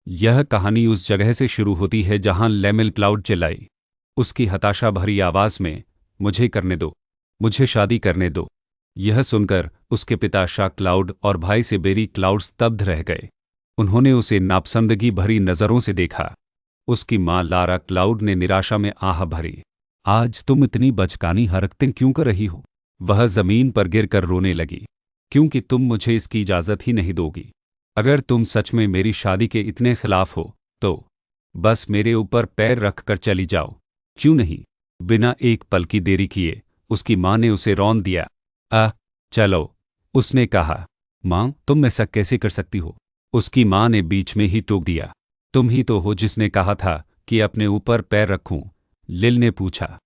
यह कहानी उस जगह से शुरू होती है जहां लेमिल क्लाउड चिल्लाई, उसकी हताशा भरी आवाज़ में, मुझे करने दो, मुझे शादी करने दो। यह सुनकर उसके पिता शाह क्लाउड और भाई से बेरी क्लाउड स्तब्ध रह गए। उन्होंने उसे नापसंदगी भरी नज़रों से देखा। उसकी माँ लारा क्लाउड ने निराशा में आह भरी, आज तुम इतनी बचकानी हरकतें क्यों कर रही हो? वह ज़मीन पर गिरकर रोने लगी, क्योंकि तुम मुझे इसकी इजाज़त ही नहीं दोगी। अगर तुम सच में मेरी शादी के इतने खिलाफ हो तो बस मेरे ऊपर पैर रख कर चली जाओ, क्यों नहीं? बिना एक पल की देरी किए उसकी माँ ने उसे रौंद दिया। चलो, उसने कहा। माँ, तुम ऐसा कैसे कर सकती हो? उसकी माँ ने बीच में ही टोक दिया। तुम ही तो हो जिसने कहा था कि अपने ऊपर पैर रखूं, लिल ने पूछा।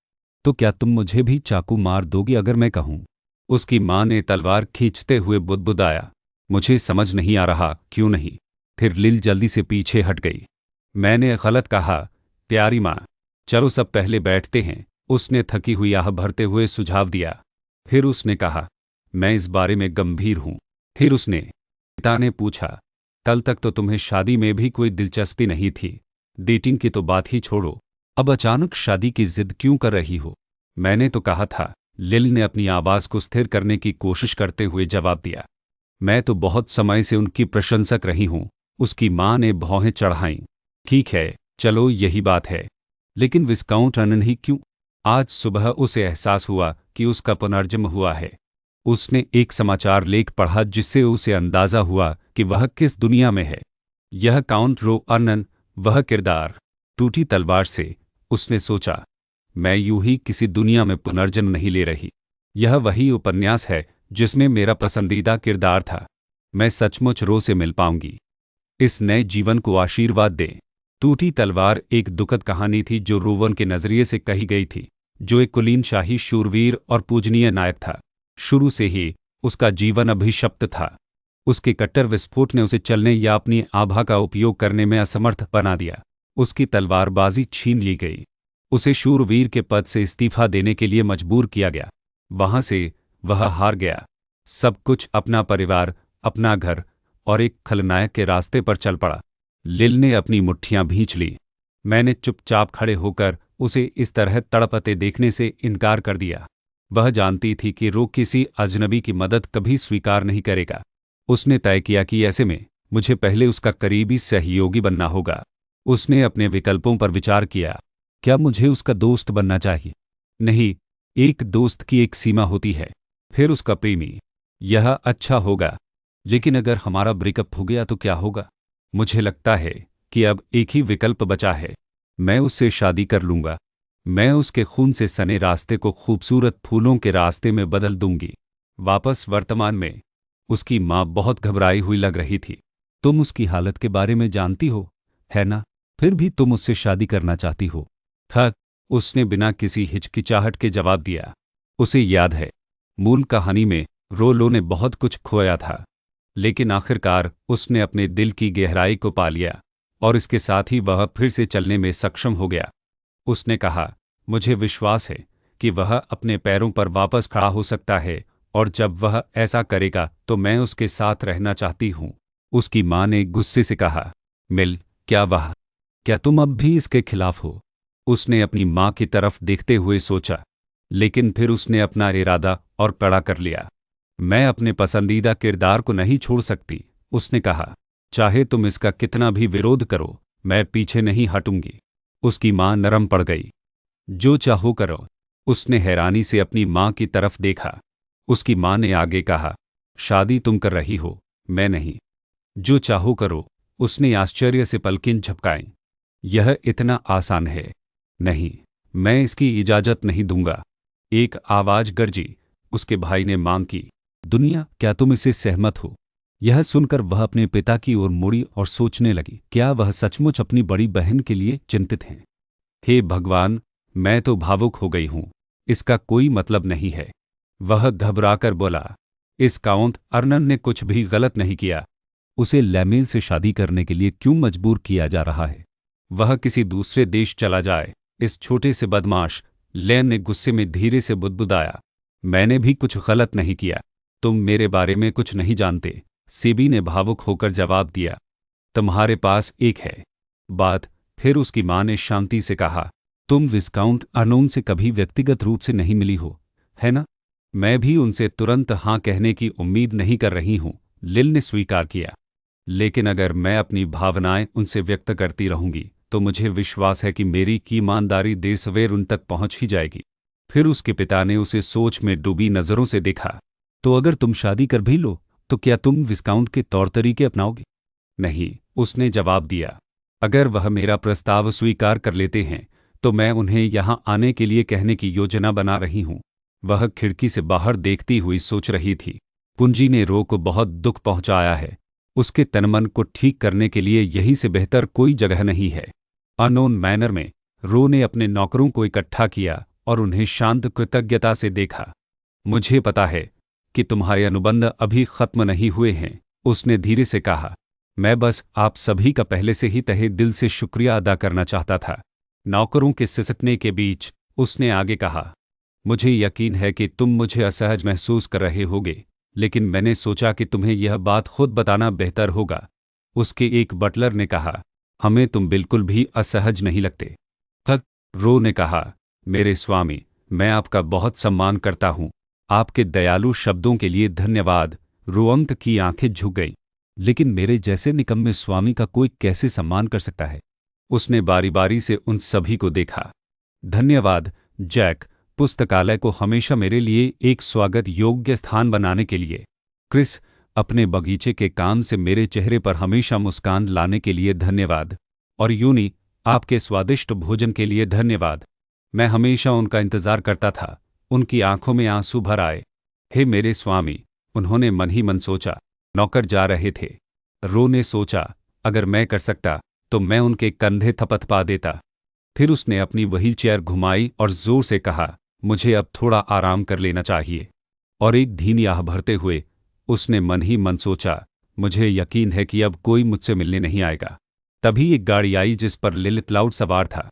तो क्या तुम मुझे भी चाकू मार दोगी अगर मैं कहूं? उसकी माँ ने तलवार खींचते हुए बुदबुदाया, मुझे समझ नहीं आ रहा क्यों नहीं। फिर लिल जल्दी से पीछे हट गई। मैंने गलत कहा, प्यारी माँ। चलो सब पहले बैठते हैं, उसने थकी हुई आह भरते हुए सुझाव दिया। फिर उसने कहा, मैं इस बारे में गंभीर हूँ। फिर उसने पिता ने पूछा, कल तक तो तुम्हें शादी में भी कोई दिलचस्पी नहीं थी, डेटिंग की तो बात ही छोड़ो, अब अचानक शादी की जिद क्यों कर रही हो? मैंने तो कहा था, लिल ने अपनी आवाज़ को स्थिर करने की कोशिश करते हुए जवाब दिया। मैं तो बहुत समय से उनकी प्रशंसक रही हूँ, उसकी माँ ने भौहें चढ़ाईं। ठीक है, चलो यही बात है, लेकिन विस्काउंट अर्नन ही क्यों? आज सुबह उसे एहसास हुआ कि उसका पुनर्जन्म हुआ है। उसने एक समाचार लेख पढ़ा जिससे उसे अंदाज़ा हुआ कि वह किस दुनिया में है। यह काउंट रो अर्नन, वह किरदार। टूटी तलवार से उसने सोचा, मैं यूं ही किसी दुनिया में पुनर्जन्म नहीं ले रही। यह वही उपन्यास है जिसमें मेरा पसंदीदा किरदार था। मैं सचमुच रो से मिल पाऊंगी। इस नए जीवन को आशीर्वाद दें। टूटी तलवार एक दुखद कहानी थी जो रोवन के नज़रिए से कही गई थी, जो एक कुलीन शाही शूरवीर और पूजनीय नायक था। शुरू से ही उसका जीवन अभिशप्त था। उसके कट्टर विस्फोट ने उसे चलने या अपनी आभा का उपयोग करने में असमर्थ बना दिया। उसकी तलवारबाजी छीन ली गई। उसे शूरवीर के पद से इस्तीफा देने के लिए मजबूर किया गया। वहां से वह हार गया। सब कुछ, अपना परिवार, अपना घर, और एक खलनायक के रास्ते पर चल पड़ा। लिल ने अपनी मुट्ठियां भींच ली। मैंने चुपचाप खड़े होकर उसे इस तरह तड़पते देखने से इनकार कर दिया। वह जानती थी कि रो किसी अजनबी की मदद कभी स्वीकार नहीं करेगा। उसने तय किया कि ऐसे में मुझे पहले उसका करीबी सहयोगी बनना होगा। उसने अपने विकल्पों पर विचार किया। क्या मुझे उसका दोस्त बनना चाहिए? नहीं, एक दोस्त की एक सीमा होती है। फिर उसका प्रेमी, यह अच्छा होगा। लेकिन अगर हमारा ब्रेकअप हो गया तो क्या होगा? मुझे लगता है कि अब एक ही विकल्प बचा है। मैं उससे शादी कर लूंगा। मैं उसके खून से सने रास्ते को खूबसूरत फूलों के रास्ते में बदल दूंगी। वापस वर्तमान में उसकी माँ बहुत घबराई हुई लग रही थी। तुम उसकी हालत के बारे में जानती हो, है ना? फिर भी तुम उससे शादी करना चाहती हो? थक, उसने बिना किसी हिचकिचाहट के जवाब दिया। उसे याद है, मूल कहानी में रोलो ने बहुत कुछ खोया था, लेकिन आखिरकार उसने अपने दिल की गहराई को पा लिया, और इसके साथ ही वह फिर से चलने में सक्षम हो गया। उसने कहा, मुझे विश्वास है कि वह अपने पैरों पर वापस खड़ा हो सकता है, और जब वह ऐसा करेगा तो मैं उसके साथ रहना चाहती हूँ। उसकी माँ ने गुस्से से कहा, मिल, क्या तुम अब भी इसके खिलाफ हो? उसने अपनी माँ की तरफ देखते हुए सोचा, लेकिन फिर उसने अपना इरादा और कड़ा कर लिया। मैं अपने पसंदीदा किरदार को नहीं छोड़ सकती, उसने कहा। चाहे तुम इसका कितना भी विरोध करो, मैं पीछे नहीं हटूंगी। उसकी माँ नरम पड़ गई। जो चाहो करो। उसने हैरानी से अपनी माँ की तरफ देखा। उसकी माँ ने आगे कहा, शादी तुम कर रही हो, मैं नहीं। जो चाहो करो, उसने आश्चर्य से पलकें झपकाईं। यह इतना आसान है। नहीं, मैं इसकी इजाज़त नहीं दूंगा। एक आवाज़ गरजी। उसके भाई ने मांग की, दुनिया, क्या तुम इससे सहमत हो? यह सुनकर वह अपने पिता की ओर मुड़ी और सोचने लगी, क्या वह सचमुच अपनी बड़ी बहन के लिए चिंतित हैं? हे भगवान, मैं तो भावुक हो गई हूँ। इसका कोई मतलब नहीं है। वह घबराकर बोला, इस काउंट अर्नन ने कुछ भी गलत नहीं किया। उसे लेमिल से शादी करने के लिए क्यों मजबूर किया जा रहा है? वह किसी दूसरे देश चला जाए। इस छोटे से बदमाश, लेन ने गुस्से में धीरे से बुदबुदाया। मैंने भी कुछ गलत नहीं किया। तुम मेरे बारे में कुछ नहीं जानते, सेबी ने भावुक होकर जवाब दिया। तुम्हारे पास एक है बात। फिर उसकी माँ ने शांति से कहा, तुम विस्काउंट अर्नोन से कभी व्यक्तिगत रूप से नहीं मिली हो, है ना? मैं भी उनसे तुरंत हाँ कहने की उम्मीद नहीं कर रही हूँ, लिल ने स्वीकार किया। लेकिन अगर मैं अपनी भावनाएं उनसे व्यक्त करती रहूंगी तो मुझे विश्वास है कि मेरी की ईमानदारी देर सवेर उन तक पहुंच ही जाएगी। फिर उसके पिता ने उसे सोच में डूबी नज़रों से देखा। तो अगर तुम शादी कर भी लो तो क्या तुम विस्काउंट के तौर तरीके अपनाओगे? नहीं, उसने जवाब दिया। अगर वह मेरा प्रस्ताव स्वीकार कर लेते हैं तो मैं उन्हें यहां आने के लिए कहने की योजना बना रही हूं। वह खिड़की से बाहर देखती हुई सोच रही थी। पूंजी ने रो को बहुत दुख पहुंचाया है। उसके तनमन को ठीक करने के लिए यही से बेहतर कोई जगह नहीं है। अनोन मैनर में रो ने अपने नौकरों को इकट्ठा किया और उन्हें शांत कृतज्ञता से देखा। मुझे पता है कि तुम्हारे अनुबंध अभी खत्म नहीं हुए हैं, उसने धीरे से कहा। मैं बस आप सभी का पहले से ही तहे दिल से शुक्रिया अदा करना चाहता था। नौकरों के सिसकने के बीच उसने आगे कहा, मुझे यकीन है कि तुम मुझे असहज महसूस कर रहे होगे, लेकिन मैंने सोचा कि तुम्हें यह बात खुद बताना बेहतर होगा। उसके एक बटलर ने कहा, हमें तुम बिल्कुल भी असहज नहीं लगते। तक रो ने कहा, मेरे स्वामी, मैं आपका बहुत सम्मान करता हूँ। आपके दयालु शब्दों के लिए धन्यवाद। रोअंक की आंखें झुक गईं। लेकिन मेरे जैसे निकम्मे स्वामी का कोई कैसे सम्मान कर सकता है? उसने बारी बारी से उन सभी को देखा। धन्यवाद जैक, पुस्तकालय को हमेशा मेरे लिए एक स्वागत योग्य स्थान बनाने के लिए। क्रिस, अपने बगीचे के काम से मेरे चेहरे पर हमेशा मुस्कान लाने के लिए धन्यवाद। और यूनी, आपके स्वादिष्ट भोजन के लिए धन्यवाद। मैं हमेशा उनका इंतजार करता था। उनकी आंखों में आंसू भर आए। हे मेरे स्वामी, उन्होंने मन ही मन सोचा। नौकर जा रहे थे। रो ने सोचा, अगर मैं कर सकता तो मैं उनके कंधे थपथपा देता। फिर उसने अपनी व्हील चेयर घुमाई और जोर से कहा, मुझे अब थोड़ा आराम कर लेना चाहिए। और एक धीमी आह भरते हुए उसने मन ही मन सोचा, मुझे यकीन है कि अब कोई मुझसे मिलने नहीं आएगा। तभी एक गाड़ी आई जिस पर लिल क्लाउड सवार था।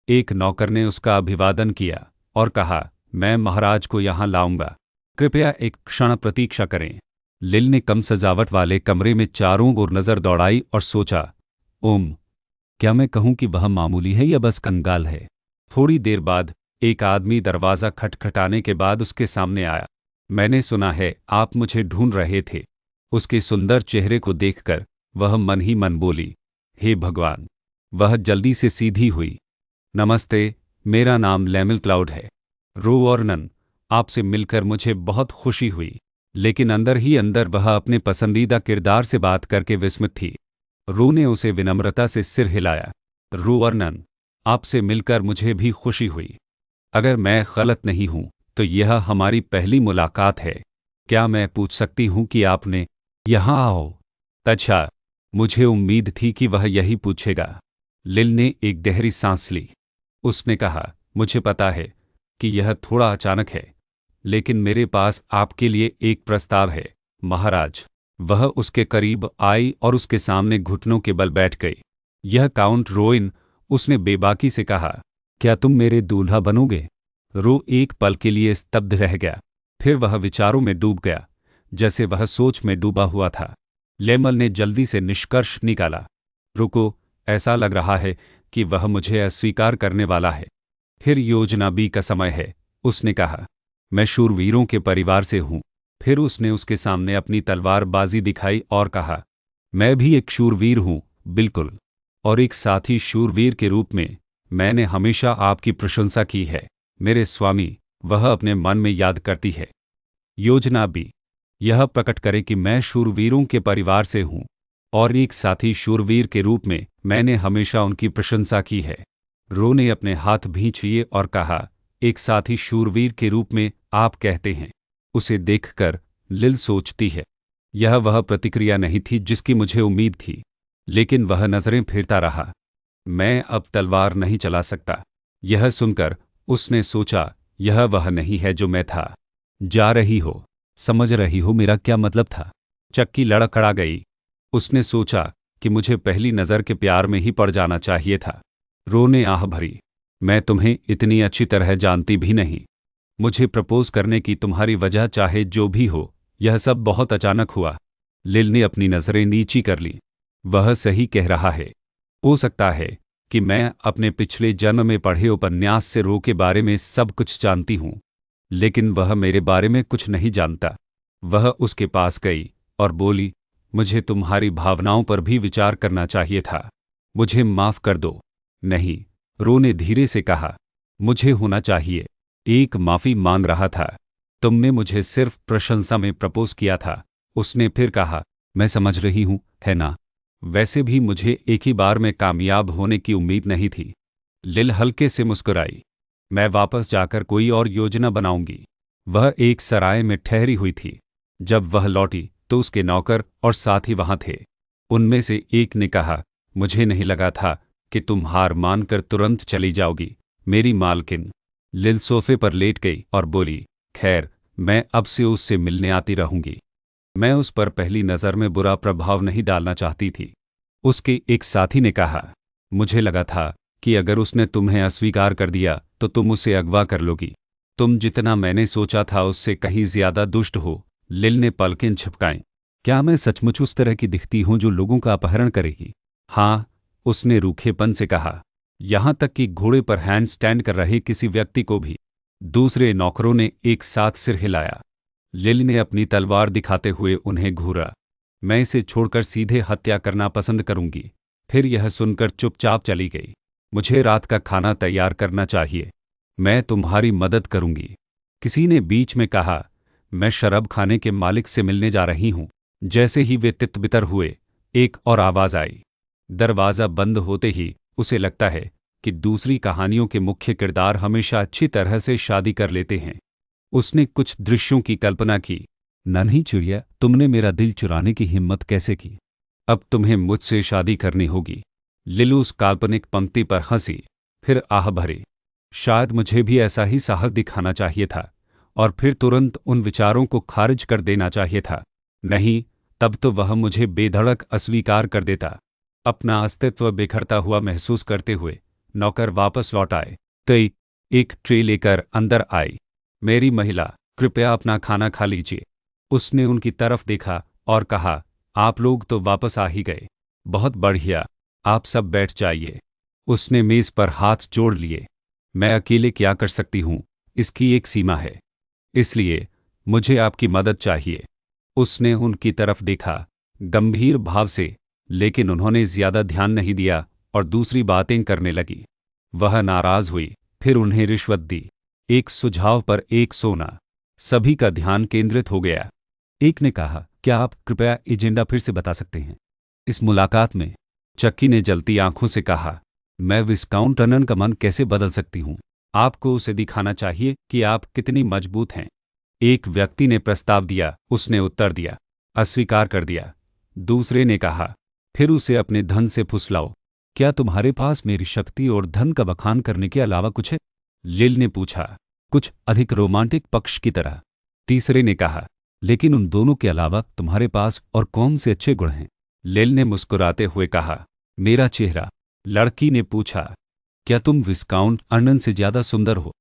एक नौकर ने उसका अभिवादन किया और कहा, मैं महाराज को यहाँ लाऊंगा, कृपया एक क्षण प्रतीक्षा करें। लिल ने कम सजावट वाले कमरे में चारों ओर नजर दौड़ाई और सोचा, ओम, क्या मैं कहूं कि वह मामूली है या बस कंगाल है? थोड़ी देर बाद एक आदमी दरवाज़ा खटखटाने के बाद उसके सामने आया। मैंने सुना है आप मुझे ढूंढ रहे थे। उसके सुंदर चेहरे को देखकर वह मन ही मन बोली, हे भगवान। वह जल्दी से सीधी हुई। नमस्ते, मेरा नाम लेमिल क्लाउड है। रो और नन, आपसे मिलकर मुझे बहुत खुशी हुई। लेकिन अंदर ही अंदर वह अपने पसंदीदा किरदार से बात करके विस्मित थी। रो ने उसे विनम्रता से सिर हिलाया। रो और नन, आपसे मिलकर मुझे भी खुशी हुई। अगर मैं गलत नहीं हूं तो यह हमारी पहली मुलाकात है। क्या मैं पूछ सकती हूं कि आपने यहाँ आओ? अच्छा, मुझे उम्मीद थी कि वह यही पूछेगा। लिल ने एक गहरी सांस ली। उसने कहा, मुझे पता है कि यह थोड़ा अचानक है, लेकिन मेरे पास आपके लिए एक प्रस्ताव है, महाराज। वह उसके करीब आई और उसके सामने घुटनों के बल बैठ गई। यह काउंट रोइन, उसने बेबाकी से कहा, क्या तुम मेरे दूल्हा बनोगे? रो एक पल के लिए स्तब्ध रह गया। फिर वह विचारों में डूब गया, जैसे वह सोच में डूबा हुआ था। लेमल ने जल्दी से निष्कर्ष निकाला, रुको, ऐसा लग रहा है कि वह मुझे अस्वीकार करने वाला है। फिर योजना बी का समय है, उसने कहा। मैं शूरवीरों के परिवार से हूं। फिर उसने उसके सामने अपनी तलवारबाजी दिखाई और कहा, मैं भी एक शूरवीर हूं, बिल्कुल। और एक साथी शूरवीर के रूप में मैंने हमेशा आपकी प्रशंसा की है, मेरे स्वामी, वह अपने मन में याद करती है। योजना बी, यह प्रकट करे कि मैं शूरवीरों के परिवार से हूं और एक साथी शूरवीर के रूप में मैंने हमेशा उनकी प्रशंसा की है। रो ने अपने हाथ भींच लिए और कहा, एक साथी शूरवीर के रूप में आप कहते हैं। उसे देखकर लिल सोचती है, यह वह प्रतिक्रिया नहीं थी जिसकी मुझे उम्मीद थी, लेकिन वह नजरें फेरता रहा। मैं अब तलवार नहीं चला सकता। यह सुनकर उसने सोचा, यह वह नहीं है जो मैं था। जा रही हो, समझ रही हो मेरा क्या मतलब था? चक्की लड़खड़ा गई। उसने सोचा कि मुझे पहली नज़र के प्यार में ही पड़ जाना चाहिए था। रो ने आह भरी, मैं तुम्हें इतनी अच्छी तरह जानती भी नहीं। मुझे प्रपोज करने की तुम्हारी वजह चाहे जो भी हो, यह सब बहुत अचानक हुआ। लिल ने अपनी नज़रें नीची कर ली। वह सही कह रहा है। हो सकता है कि मैं अपने पिछले जन्म में पढ़े उपन्यास से रो के बारे में सब कुछ जानती हूँ, लेकिन वह मेरे बारे में कुछ नहीं जानता। वह उसके पास गई और बोली, मुझे तुम्हारी भावनाओं पर भी विचार करना चाहिए था। मुझे माफ कर दो। नहीं, रो ने धीरे से कहा, मुझे होना चाहिए। एक माफी मांग रहा था। तुमने मुझे सिर्फ प्रशंसा में प्रपोज किया था। उसने फिर कहा, मैं समझ रही हूं, है ना? वैसे भी मुझे एक ही बार में कामयाब होने की उम्मीद नहीं थी। लिल हल्के से मुस्कुराई। मैं वापस जाकर कोई और योजना बनाऊंगी। वह एक सराय में ठहरी हुई थी। जब वह लौटी तो उसके नौकर और साथी वहां थे। उनमें से एक ने कहा, मुझे नहीं लगा था कि तुम हार मानकर तुरंत चली जाओगी, मेरी मालकिन। लिल सोफे पर लेट गई और बोली, खैर, मैं अब से उससे मिलने आती रहूंगी। मैं उस पर पहली नज़र में बुरा प्रभाव नहीं डालना चाहती थी। उसके एक साथी ने कहा, मुझे लगा था कि अगर उसने तुम्हें अस्वीकार कर दिया तो तुम उसे अगवा कर लोगी। तुम जितना मैंने सोचा था उससे कहीं ज्यादा दुष्ट हो। लिल ने पलकें झपकाईं। क्या मैं सचमुच उस तरह की दिखती हूं जो लोगों का अपहरण करेगी? हाँ, उसने रूखेपन से कहा, यहां तक कि घोड़े पर हैंड स्टैंड कर रहे किसी व्यक्ति को भी। दूसरे नौकरों ने एक साथ सिर हिलाया। लिल ने अपनी तलवार दिखाते हुए उन्हें घूरा। मैं इसे छोड़कर सीधे हत्या करना पसंद करूंगी। फिर यह सुनकर चुपचाप चली गई। मुझे रात का खाना तैयार करना चाहिए। मैं तुम्हारी मदद करूंगी। किसी ने बीच में कहा, मैं शराब खाने के मालिक से मिलने जा रही हूं। जैसे ही वे तित-बितर हुए, एक और आवाज आई। दरवाज़ा बंद होते ही उसे लगता है कि दूसरी कहानियों के मुख्य किरदार हमेशा अच्छी तरह से शादी कर लेते हैं। उसने कुछ दृश्यों की कल्पना की। नन्ही चिड़िया, तुमने मेरा दिल चुराने की हिम्मत कैसे की? अब तुम्हें मुझसे शादी करनी होगी। लिलू उस काल्पनिक पंक्ति पर हंसी, फिर आह भरी। शायद मुझे भी ऐसा ही साहस दिखाना चाहिए था और फिर तुरंत उन विचारों को खारिज कर देना चाहिए था। नहीं, तब तो वह मुझे बेधड़क अस्वीकार कर देता। अपना अस्तित्व बिखरता हुआ महसूस करते हुए नौकर वापस लौट आए। तई एक ट्रे लेकर अंदर आई। मेरी महिला, कृपया अपना खाना खा लीजिए। उसने उनकी तरफ देखा और कहा, आप लोग तो वापस आ ही गए। बहुत बढ़िया, आप सब बैठ जाइए। उसने मेज पर हाथ जोड़ लिए। मैं अकेले क्या कर सकती हूँ, इसकी एक सीमा है। इसलिए मुझे आपकी मदद चाहिए। उसने उनकी तरफ देखा, गंभीर भाव से, लेकिन उन्होंने ज्यादा ध्यान नहीं दिया और दूसरी बातें करने लगी। वह नाराज हुई, फिर उन्हें रिश्वत दी। एक सुझाव पर एक सोना। सभी का ध्यान केंद्रित हो गया। एक ने कहा, क्या आप कृपया एजेंडा फिर से बता सकते हैं? इस मुलाकात में चक्की ने जलती आंखों से कहा, मैं विस्काउंट टनन का मन कैसे बदल सकती हूँ? आपको उसे दिखाना चाहिए कि आप कितनी मजबूत हैं। एक व्यक्ति ने प्रस्ताव दिया। उसने उत्तर दिया, अस्वीकार कर दिया। दूसरे ने कहा, फिर उसे अपने धन से फुसलाओ। क्या तुम्हारे पास मेरी शक्ति और धन का बखान करने के अलावा कुछ है? लिल ने पूछा, कुछ अधिक रोमांटिक पक्ष की तरह। तीसरे ने कहा, लेकिन उन दोनों के अलावा तुम्हारे पास और कौन से अच्छे गुण हैं? लिल ने मुस्कुराते हुए कहा, मेरा चेहरा। लड़की ने पूछा, क्या तुम विस्काउंट अर्नन से ज्यादा सुंदर हो?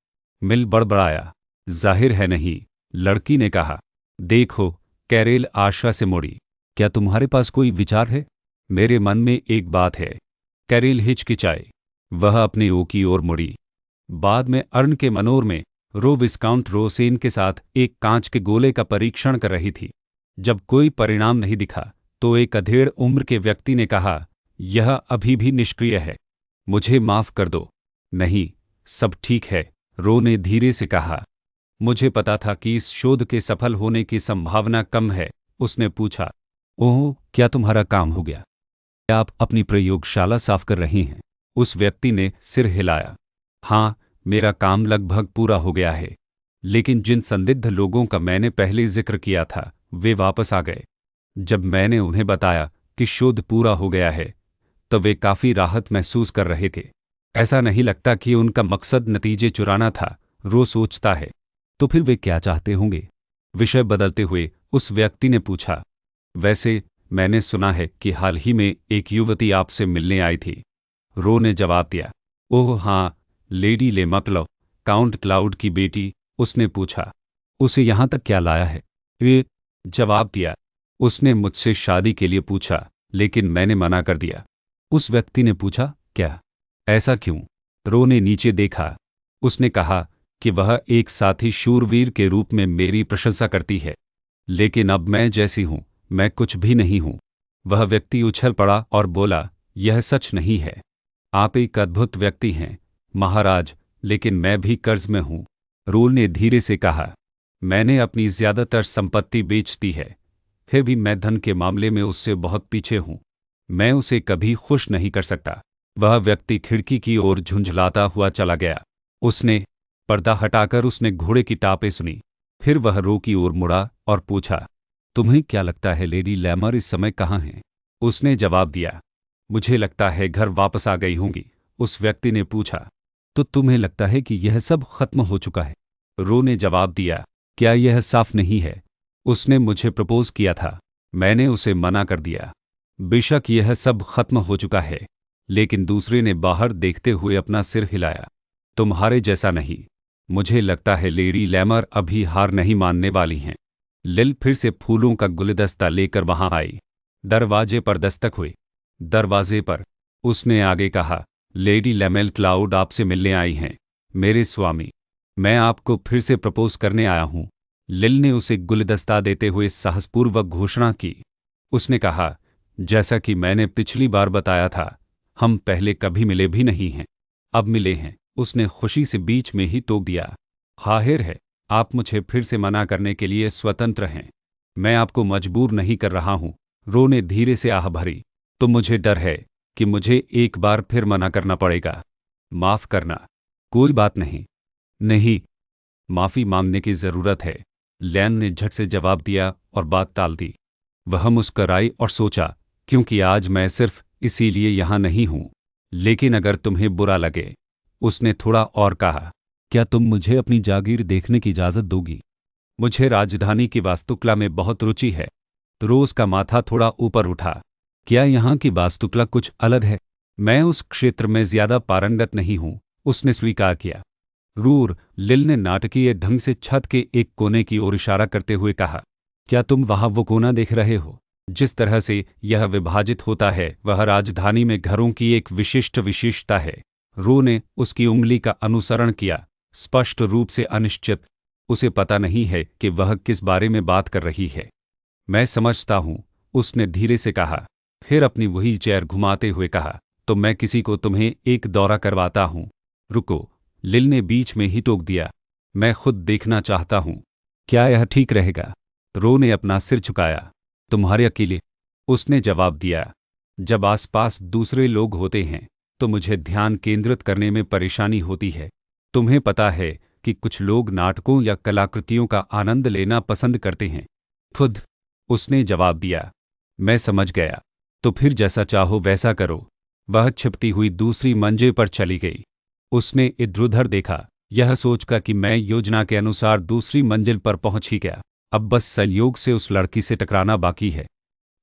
मिल बड़बड़ाया, जाहिर है नहीं। लड़की ने कहा, देखो, कैरेल आशा से मुड़ी, क्या तुम्हारे पास कोई विचार है? मेरे मन में एक बात है। कैरेल हिचकिचाई। वह अपनी ओ की ओर मुड़ी। बाद में अर्न के मनोर में रो विस्काउंट रोसेन के साथ एक कांच के गोले का परीक्षण कर रही थी। जब कोई परिणाम नहीं दिखा तो एक अधेड़ उम्र के व्यक्ति ने कहा, यह अभी भी निष्क्रिय है। मुझे माफ कर दो। नहीं, सब ठीक है, रो ने धीरे से कहा। मुझे पता था कि इस शोध के सफल होने की संभावना कम है। उसने पूछा, ओह, क्या तुम्हारा काम हो गया? क्या आप अपनी प्रयोगशाला साफ कर रही हैं? उस व्यक्ति ने सिर हिलाया। हाँ, मेरा काम लगभग पूरा हो गया है। लेकिन जिन संदिग्ध लोगों का मैंने पहले जिक्र किया था वे वापस आ गए। जब मैंने उन्हें बताया कि शोध पूरा हो गया है तो वे काफी राहत महसूस कर रहे थे। ऐसा नहीं लगता कि उनका मकसद नतीजे चुराना था, रो सोचता है। तो फिर वे क्या चाहते होंगे? विषय बदलते हुए उस व्यक्ति ने पूछा, वैसे मैंने सुना है कि हाल ही में एक युवती आपसे मिलने आई थी। रो ने जवाब दिया, ओह हाँ, लेडी ले मतलब काउंट क्लाउड की बेटी। उसने पूछा, उसे यहाँ तक क्या लाया है? ये जवाब दिया, उसने मुझसे शादी के लिए पूछा। लेकिन मैंने मना कर दिया। उस व्यक्ति ने पूछा, क्या? ऐसा क्यों? रो ने नीचे देखा। उसने कहा कि वह एक साथी शूरवीर के रूप में मेरी प्रशंसा करती है, लेकिन अब मैं जैसी हूं, मैं कुछ भी नहीं हूं। वह व्यक्ति उछल पड़ा और बोला, यह सच नहीं है। आप एक अद्भुत व्यक्ति हैं, महाराज, लेकिन मैं भी कर्ज में हूं। रो ने धीरे से कहा, मैंने अपनी ज्यादातर संपत्ति बेच दी है, फिर भी मैं धन के मामले में उससे बहुत पीछे हूं। मैं उसे कभी खुश नहीं कर सकता। वह व्यक्ति खिड़की की ओर झुंझलाता हुआ चला गया। उसने पर्दा हटाकर उसने घोड़े की टापें सुनी। फिर वह रो की ओर मुड़ा और पूछा, तुम्हें क्या लगता है लेडी लैमर इस समय कहाँ हैं? उसने जवाब दिया, मुझे लगता है घर वापस आ गई होंगी। उस व्यक्ति ने पूछा, तो तुम्हें लगता है कि यह सब खत्म हो चुका है? रो ने जवाब दिया, क्या यह साफ नहीं है? उसने मुझे प्रपोज किया था, मैंने उसे मना कर दिया। बेशक यह सब खत्म हो चुका है, लेकिन दूसरे ने बाहर देखते हुए अपना सिर हिलाया। तुम्हारे जैसा नहीं। मुझे लगता है लेडी लैमर अभी हार नहीं मानने वाली हैं। लिल फिर से फूलों का गुलदस्ता लेकर वहां आई। दरवाजे पर दस्तक हुई। दरवाजे पर उसने आगे कहा, लेडी लेमेल क्लाउड आपसे मिलने आई हैं, मेरे स्वामी। मैं आपको फिर से प्रपोज करने आया हूं। लिल ने उसे गुलदस्ता देते हुए साहसपूर्वक घोषणा की। उसने कहा, जैसा कि मैंने पिछली बार बताया था, हम पहले कभी मिले भी नहीं हैं, अब मिले हैं। उसने खुशी से बीच में ही टोक दिया, हाहिर है, आप मुझे फिर से मना करने के लिए स्वतंत्र हैं। मैं आपको मजबूर नहीं कर रहा हूं। रो ने धीरे से आह भरी, तो मुझे डर है कि मुझे एक बार फिर मना करना पड़ेगा। माफ करना। कोई बात नहीं। नहीं, माफी मांगने की जरूरत है, लैन ने झट से जवाब दिया और बात टाल दी। वह मुस्कराई और सोचा, क्योंकि आज मैं सिर्फ इसीलिए यहां नहीं हूं। लेकिन अगर तुम्हें बुरा लगे, उसने थोड़ा और कहा, क्या तुम मुझे अपनी जागीर देखने की इजाजत दोगी? मुझे राजधानी की वास्तुकला में बहुत रुचि है। रोज का माथा थोड़ा ऊपर उठा। क्या यहाँ की वास्तुकला कुछ अलग है? मैं उस क्षेत्र में ज्यादा पारंगत नहीं हूं, उसने स्वीकार किया। रूर, लिल ने नाटकीय ढंग से छत के एक कोने की ओर इशारा करते हुए कहा, क्या तुम वहां वो कोना देख रहे हो? जिस तरह से यह विभाजित होता है वह राजधानी में घरों की एक विशिष्ट विशेषता है। रो ने उसकी उंगली का अनुसरण किया, स्पष्ट रूप से अनिश्चित। उसे पता नहीं है कि वह किस बारे में बात कर रही है। मैं समझता हूं, उसने धीरे से कहा। फिर अपनी व्हील चेयर घुमाते हुए कहा, तो मैं किसी को तुम्हें एक दौरा करवाता हूं। रुको, लिल ने बीच में ही टोक दिया, मैं खुद देखना चाहता हूं। क्या यह ठीक रहेगा? रो ने अपना सिर झुकाया। तुम्हारे अकेले? उसने जवाब दिया, जब आसपास दूसरे लोग होते हैं तो मुझे ध्यान केंद्रित करने में परेशानी होती है। तुम्हें पता है कि कुछ लोग नाटकों या कलाकृतियों का आनंद लेना पसंद करते हैं। खुद, उसने जवाब दिया, मैं समझ गया, तो फिर जैसा चाहो वैसा करो। वह छिपती हुई दूसरी मंजिल पर चली गई। उसने इधर-उधर देखा, यह सोचकर कि मैं योजना के अनुसार दूसरी मंजिल पर पहुंच ही गया। अब बस संयोग से उस लड़की से टकराना बाकी है।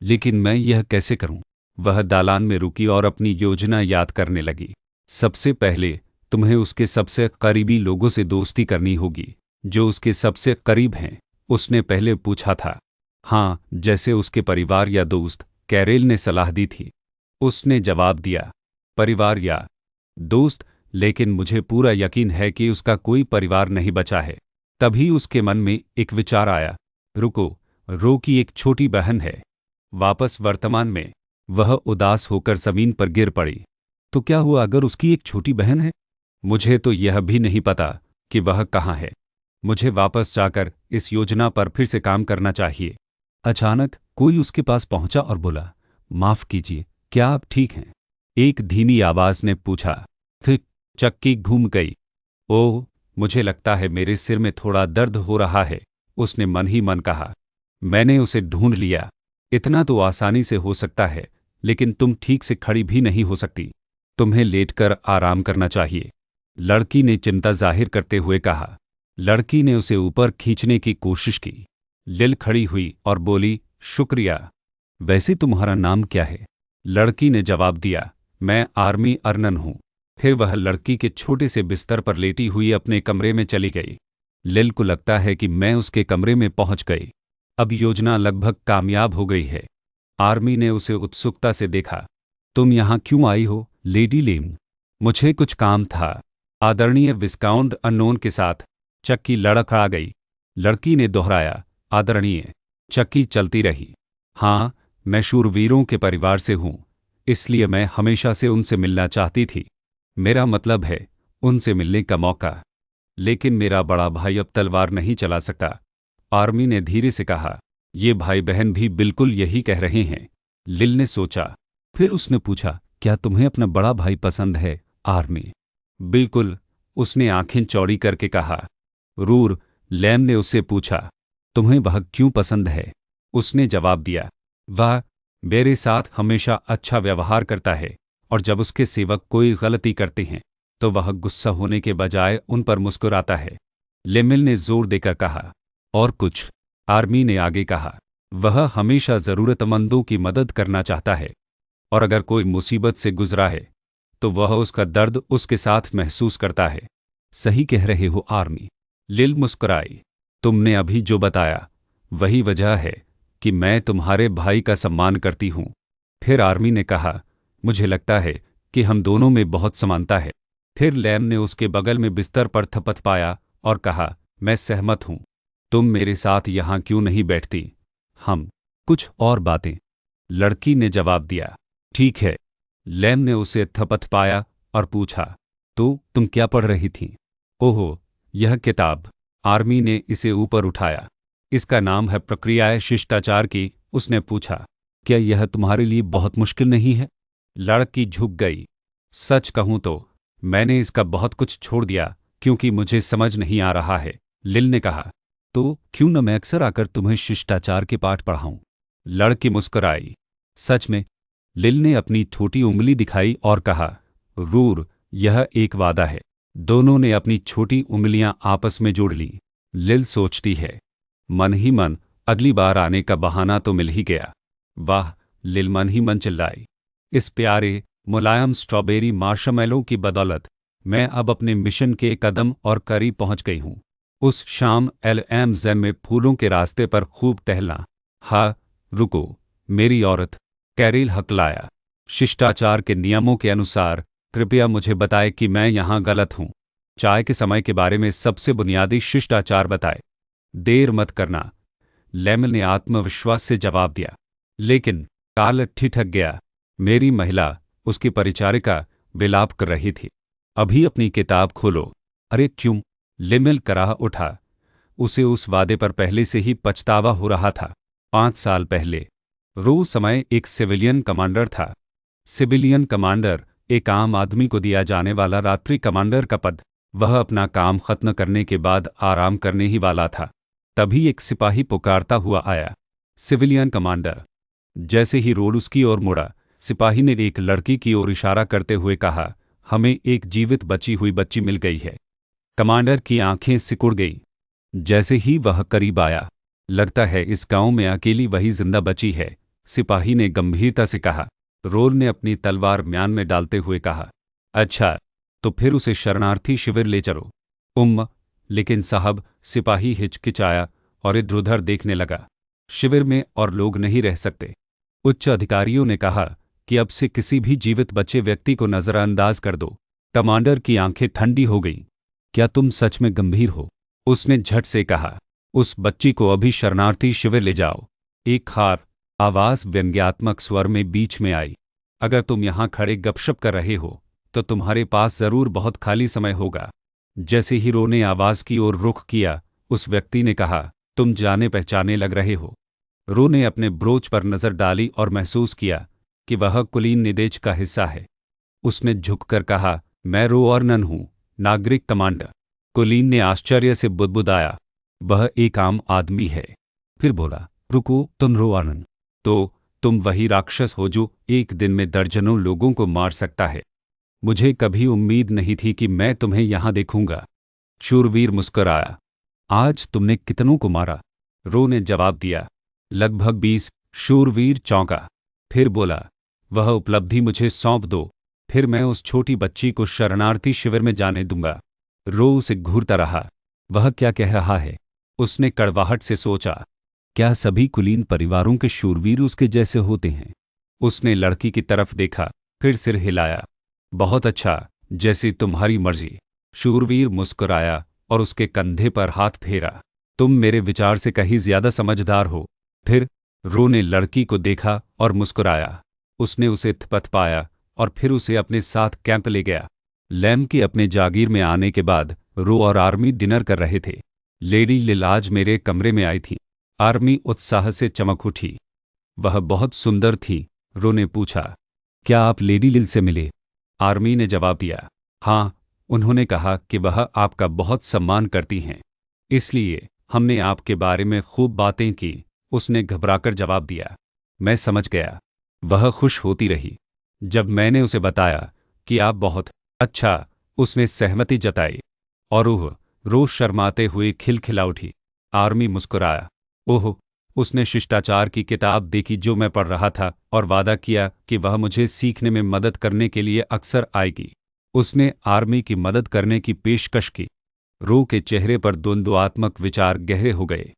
लेकिन मैं यह कैसे करूं? वह दालान में रुकी और अपनी योजना याद करने लगी। सबसे पहले तुम्हें उसके सबसे करीबी लोगों से दोस्ती करनी होगी। जो उसके सबसे करीब हैं, उसने पहले पूछा था। हाँ, जैसे उसके परिवार या दोस्त, कैरेल ने सलाह दी थी। उसने जवाब दिया, परिवार या दोस्त, लेकिन मुझे पूरा यकीन है कि उसका कोई परिवार नहीं बचा है। तभी उसके मन में एक विचार आया, रुको, रो की एक छोटी बहन है। वापस वर्तमान में वह उदास होकर जमीन पर गिर पड़ी। तो क्या हुआ अगर उसकी एक छोटी बहन है? मुझे तो यह भी नहीं पता कि वह कहाँ है। मुझे वापस जाकर इस योजना पर फिर से काम करना चाहिए। अचानक कोई उसके पास पहुंचा और बोला, माफ कीजिए, क्या आप ठीक हैं? एक धीमी आवाज ने पूछा। फिर चक्की घूम गई। ओह, मुझे लगता है मेरे सिर में थोड़ा दर्द हो रहा है, उसने मन ही मन कहा। मैंने उसे ढूंढ लिया। इतना तो आसानी से हो सकता है, लेकिन तुम ठीक से खड़ी भी नहीं हो सकती। तुम्हें लेटकर आराम करना चाहिए, लड़की ने चिंता जाहिर करते हुए कहा। लड़की ने उसे ऊपर खींचने की कोशिश की। लिल खड़ी हुई और बोली, शुक्रिया। वैसे तुम्हारा नाम क्या है? लड़की ने जवाब दिया, मैं आर्मी अर्नन हूं। फिर वह लड़की के छोटे से बिस्तर पर लेटी हुई अपने कमरे में चली गई। लिल को लगता है कि मैं उसके कमरे में पहुंच गई। अब योजना लगभग कामयाब हो गई है। आर्मी ने उसे उत्सुकता से देखा। तुम यहाँ क्यों आई हो, लेडी लेम? मुझे कुछ काम था, आदरणीय विस्काउंट अननोन के साथ चक्की लड़खड़ा गई। लड़की ने दोहराया, आदरणीय। चक्की चलती रही। हाँ, मैं शूरवीरों के परिवार से हूँ, इसलिए मैं हमेशा से उनसे मिलना चाहती थी। मेरा मतलब है उनसे मिलने का मौका। लेकिन मेरा बड़ा भाई अब तलवार नहीं चला सकता, आर्मी ने धीरे से कहा। ये भाई बहन भी बिल्कुल यही कह रहे हैं, लिल ने सोचा। फिर उसने पूछा, क्या तुम्हें अपना बड़ा भाई पसंद है, आर्मी? बिल्कुल, उसने आंखें चौड़ी करके कहा। रूर, लैम ने उससे पूछा, तुम्हें वह क्यों पसंद है? उसने जवाब दिया, वह मेरे साथ हमेशा अच्छा व्यवहार करता है, और जब उसके सेवक कोई गलती करते हैं तो वह गुस्सा होने के बजाय उन पर मुस्कुराता है। लेमिल ने जोर देकर कहा। और कुछ? आर्मी ने आगे कहा, वह हमेशा ज़रूरतमंदों की मदद करना चाहता है, और अगर कोई मुसीबत से गुजरा है तो वह उसका दर्द उसके साथ महसूस करता है। सही कह रहे हो, आर्मी। लिल मुस्कुराई। तुमने अभी जो बताया वही वजह है कि मैं तुम्हारे भाई का सम्मान करती हूँ। फिर आर्मी ने कहा, मुझे लगता है कि हम दोनों में बहुत समानता है। फिर लैम ने उसके बगल में बिस्तर पर थपथपाया और कहा, मैं सहमत हूँ। तुम मेरे साथ यहाँ क्यों नहीं बैठती? हम कुछ और बातें। लड़की ने जवाब दिया। ठीक है। लैम ने उसे थपथपाया और पूछा, तो तुम क्या पढ़ रही थी? ओहो, यह किताब। आर्मी ने इसे ऊपर उठाया। इसका नाम है प्रक्रियाएं शिष्टाचार की। उसने पूछा, क्या यह तुम्हारे लिए बहुत मुश्किल नहीं है? लड़की झुक गई। सच कहूं तो मैंने इसका बहुत कुछ छोड़ दिया क्योंकि मुझे समझ नहीं आ रहा है, लिल ने कहा। तो क्यों न मैं अक्सर आकर तुम्हें शिष्टाचार के पाठ पढ़ाऊं? लड़की मुस्कुराई। सच में? लिल ने अपनी छोटी उंगली दिखाई और कहा, रूर, यह एक वादा है। दोनों ने अपनी छोटी उंगलियां आपस में जोड़ लीं। लिल सोचती है, मन ही मन, अगली बार आने का बहाना तो मिल ही गया। वाह, लिल मन ही मन चिल्लाई। इस प्यारे मुलायम स्ट्रॉबेरी मार्शमैलो की बदौलत मैं अब अपने मिशन के कदम और करीब पहुंच गई हूं। उस शाम LMZ में फूलों के रास्ते पर खूब टहलना। हाँ, रुको, मेरी औरत, कैरिल हकलाया। शिष्टाचार के नियमों के अनुसार कृपया मुझे बताए कि मैं यहाँ गलत हूँ। चाय के समय के बारे में सबसे बुनियादी शिष्टाचार बताए। देर मत करना, लेमन ने आत्मविश्वास से जवाब दिया। लेकिन कार्ल ठिठक गया। मेरी महिला, उसकी परिचारिका, विलाप कर रही थी। अभी अपनी किताब खोलो। अरे क्यों? लेमिल कराह उठा। उसे उस वादे पर पहले से ही पछतावा हो रहा था। 5 साल पहले रो समय एक सिविलियन कमांडर था। सिविलियन कमांडर एक आम आदमी को दिया जाने वाला रात्रि कमांडर का पद। वह अपना काम खत्म करने के बाद आराम करने ही वाला था, तभी एक सिपाही पुकारता हुआ आया, सिविलियन कमांडर। जैसे ही रोड उसकी ओर मुड़ा, सिपाही ने एक लड़की की ओर इशारा करते हुए कहा, हमें एक जीवित बची हुई बच्ची मिल गई है। कमांडर की आंखें सिकुड़ गईं। जैसे ही वह करीब आया, लगता है इस गांव में अकेली वही जिंदा बची है, सिपाही ने गंभीरता से कहा। रोल ने अपनी तलवार म्यान में डालते हुए कहा, अच्छा, तो फिर उसे शरणार्थी शिविर ले चलो। लेकिन साहब, सिपाही हिचकिचाया और इधर उधर देखने लगा। शिविर में और लोग नहीं रह सकते। उच्च अधिकारियों ने कहा कि अब से किसी भी जीवित बचे व्यक्ति को नजरअंदाज कर दो। कमांडर की आंखें ठंडी हो गईं। क्या तुम सच में गंभीर हो? उसने झट से कहा। उस बच्ची को अभी शरणार्थी शिविर ले जाओ। एक खार आवाज व्यंग्यात्मक स्वर में बीच में आई। अगर तुम यहाँ खड़े गपशप कर रहे हो तो तुम्हारे पास जरूर बहुत खाली समय होगा। जैसे ही रो ने आवाज की ओर रुख किया, उस व्यक्ति ने कहा, तुम जाने पहचाने लग रहे हो। रो ने अपने ब्रोच पर नजर डाली और महसूस किया कि वह कुलीन निदेश का हिस्सा है। उसने झुककर कहा, मैं रो अर्नन हूं, नागरिक कमांडर। कुलीन ने आश्चर्य से बुदबुदाया, वह एक आम आदमी है। फिर बोला, रुको, तुम रो अर्नन? तो तुम वही राक्षस हो जो एक दिन में दर्जनों लोगों को मार सकता है। मुझे कभी उम्मीद नहीं थी कि मैं तुम्हें यहां देखूंगा। शूरवीर मुस्कुराया। आज तुमने कितनों को मारा? रो ने जवाब दिया, लगभग 20। शूरवीर चौंका। फिर बोला, वह उपलब्धि मुझे सौंप दो, फिर मैं उस छोटी बच्ची को शरणार्थी शिविर में जाने दूंगा। रो उसे घूरता रहा। वह क्या कह रहा है? उसने कड़वाहट से सोचा। क्या सभी कुलीन परिवारों के शूरवीर उसके जैसे होते हैं? उसने लड़की की तरफ देखा, फिर सिर हिलाया। बहुत अच्छा, जैसी तुम्हारी मर्जी। शूरवीर मुस्कुराया और उसके कंधे पर हाथ फेरा। तुम मेरे विचार से कहीं ज्यादा समझदार हो। फिर रो ने लड़की को देखा और मुस्कुराया। उसने उसे थपथपाया और फिर उसे अपने साथ कैंप ले गया। लैम के अपने जागीर में आने के बाद रो और आर्मी डिनर कर रहे थे। लेडी लिल आज मेरे कमरे में आई थी। आर्मी उत्साह से चमक उठी। वह बहुत सुंदर थी। रो ने पूछा, क्या आप लेडी लिल से मिले? आर्मी ने जवाब दिया, हाँ। उन्होंने कहा कि वह आपका बहुत सम्मान करती हैं, इसलिए हमने आपके बारे में खूब बातें की। उसने घबराकर जवाब दिया, मैं समझ गया। वह खुश होती रही। जब मैंने उसे बताया कि आप बहुत अच्छा, उसने सहमति जताई और रो शर्माते हुए खिलखिला उठी। आर्मी मुस्कुराया। ओह, उसने शिष्टाचार की किताब देखी जो मैं पढ़ रहा था और वादा किया कि वह मुझे सीखने में मदद करने के लिए अक्सर आएगी। उसने आर्मी की मदद करने की पेशकश की। रो के चेहरे पर द्वंद्वात्मक विचार गहरे हो गए।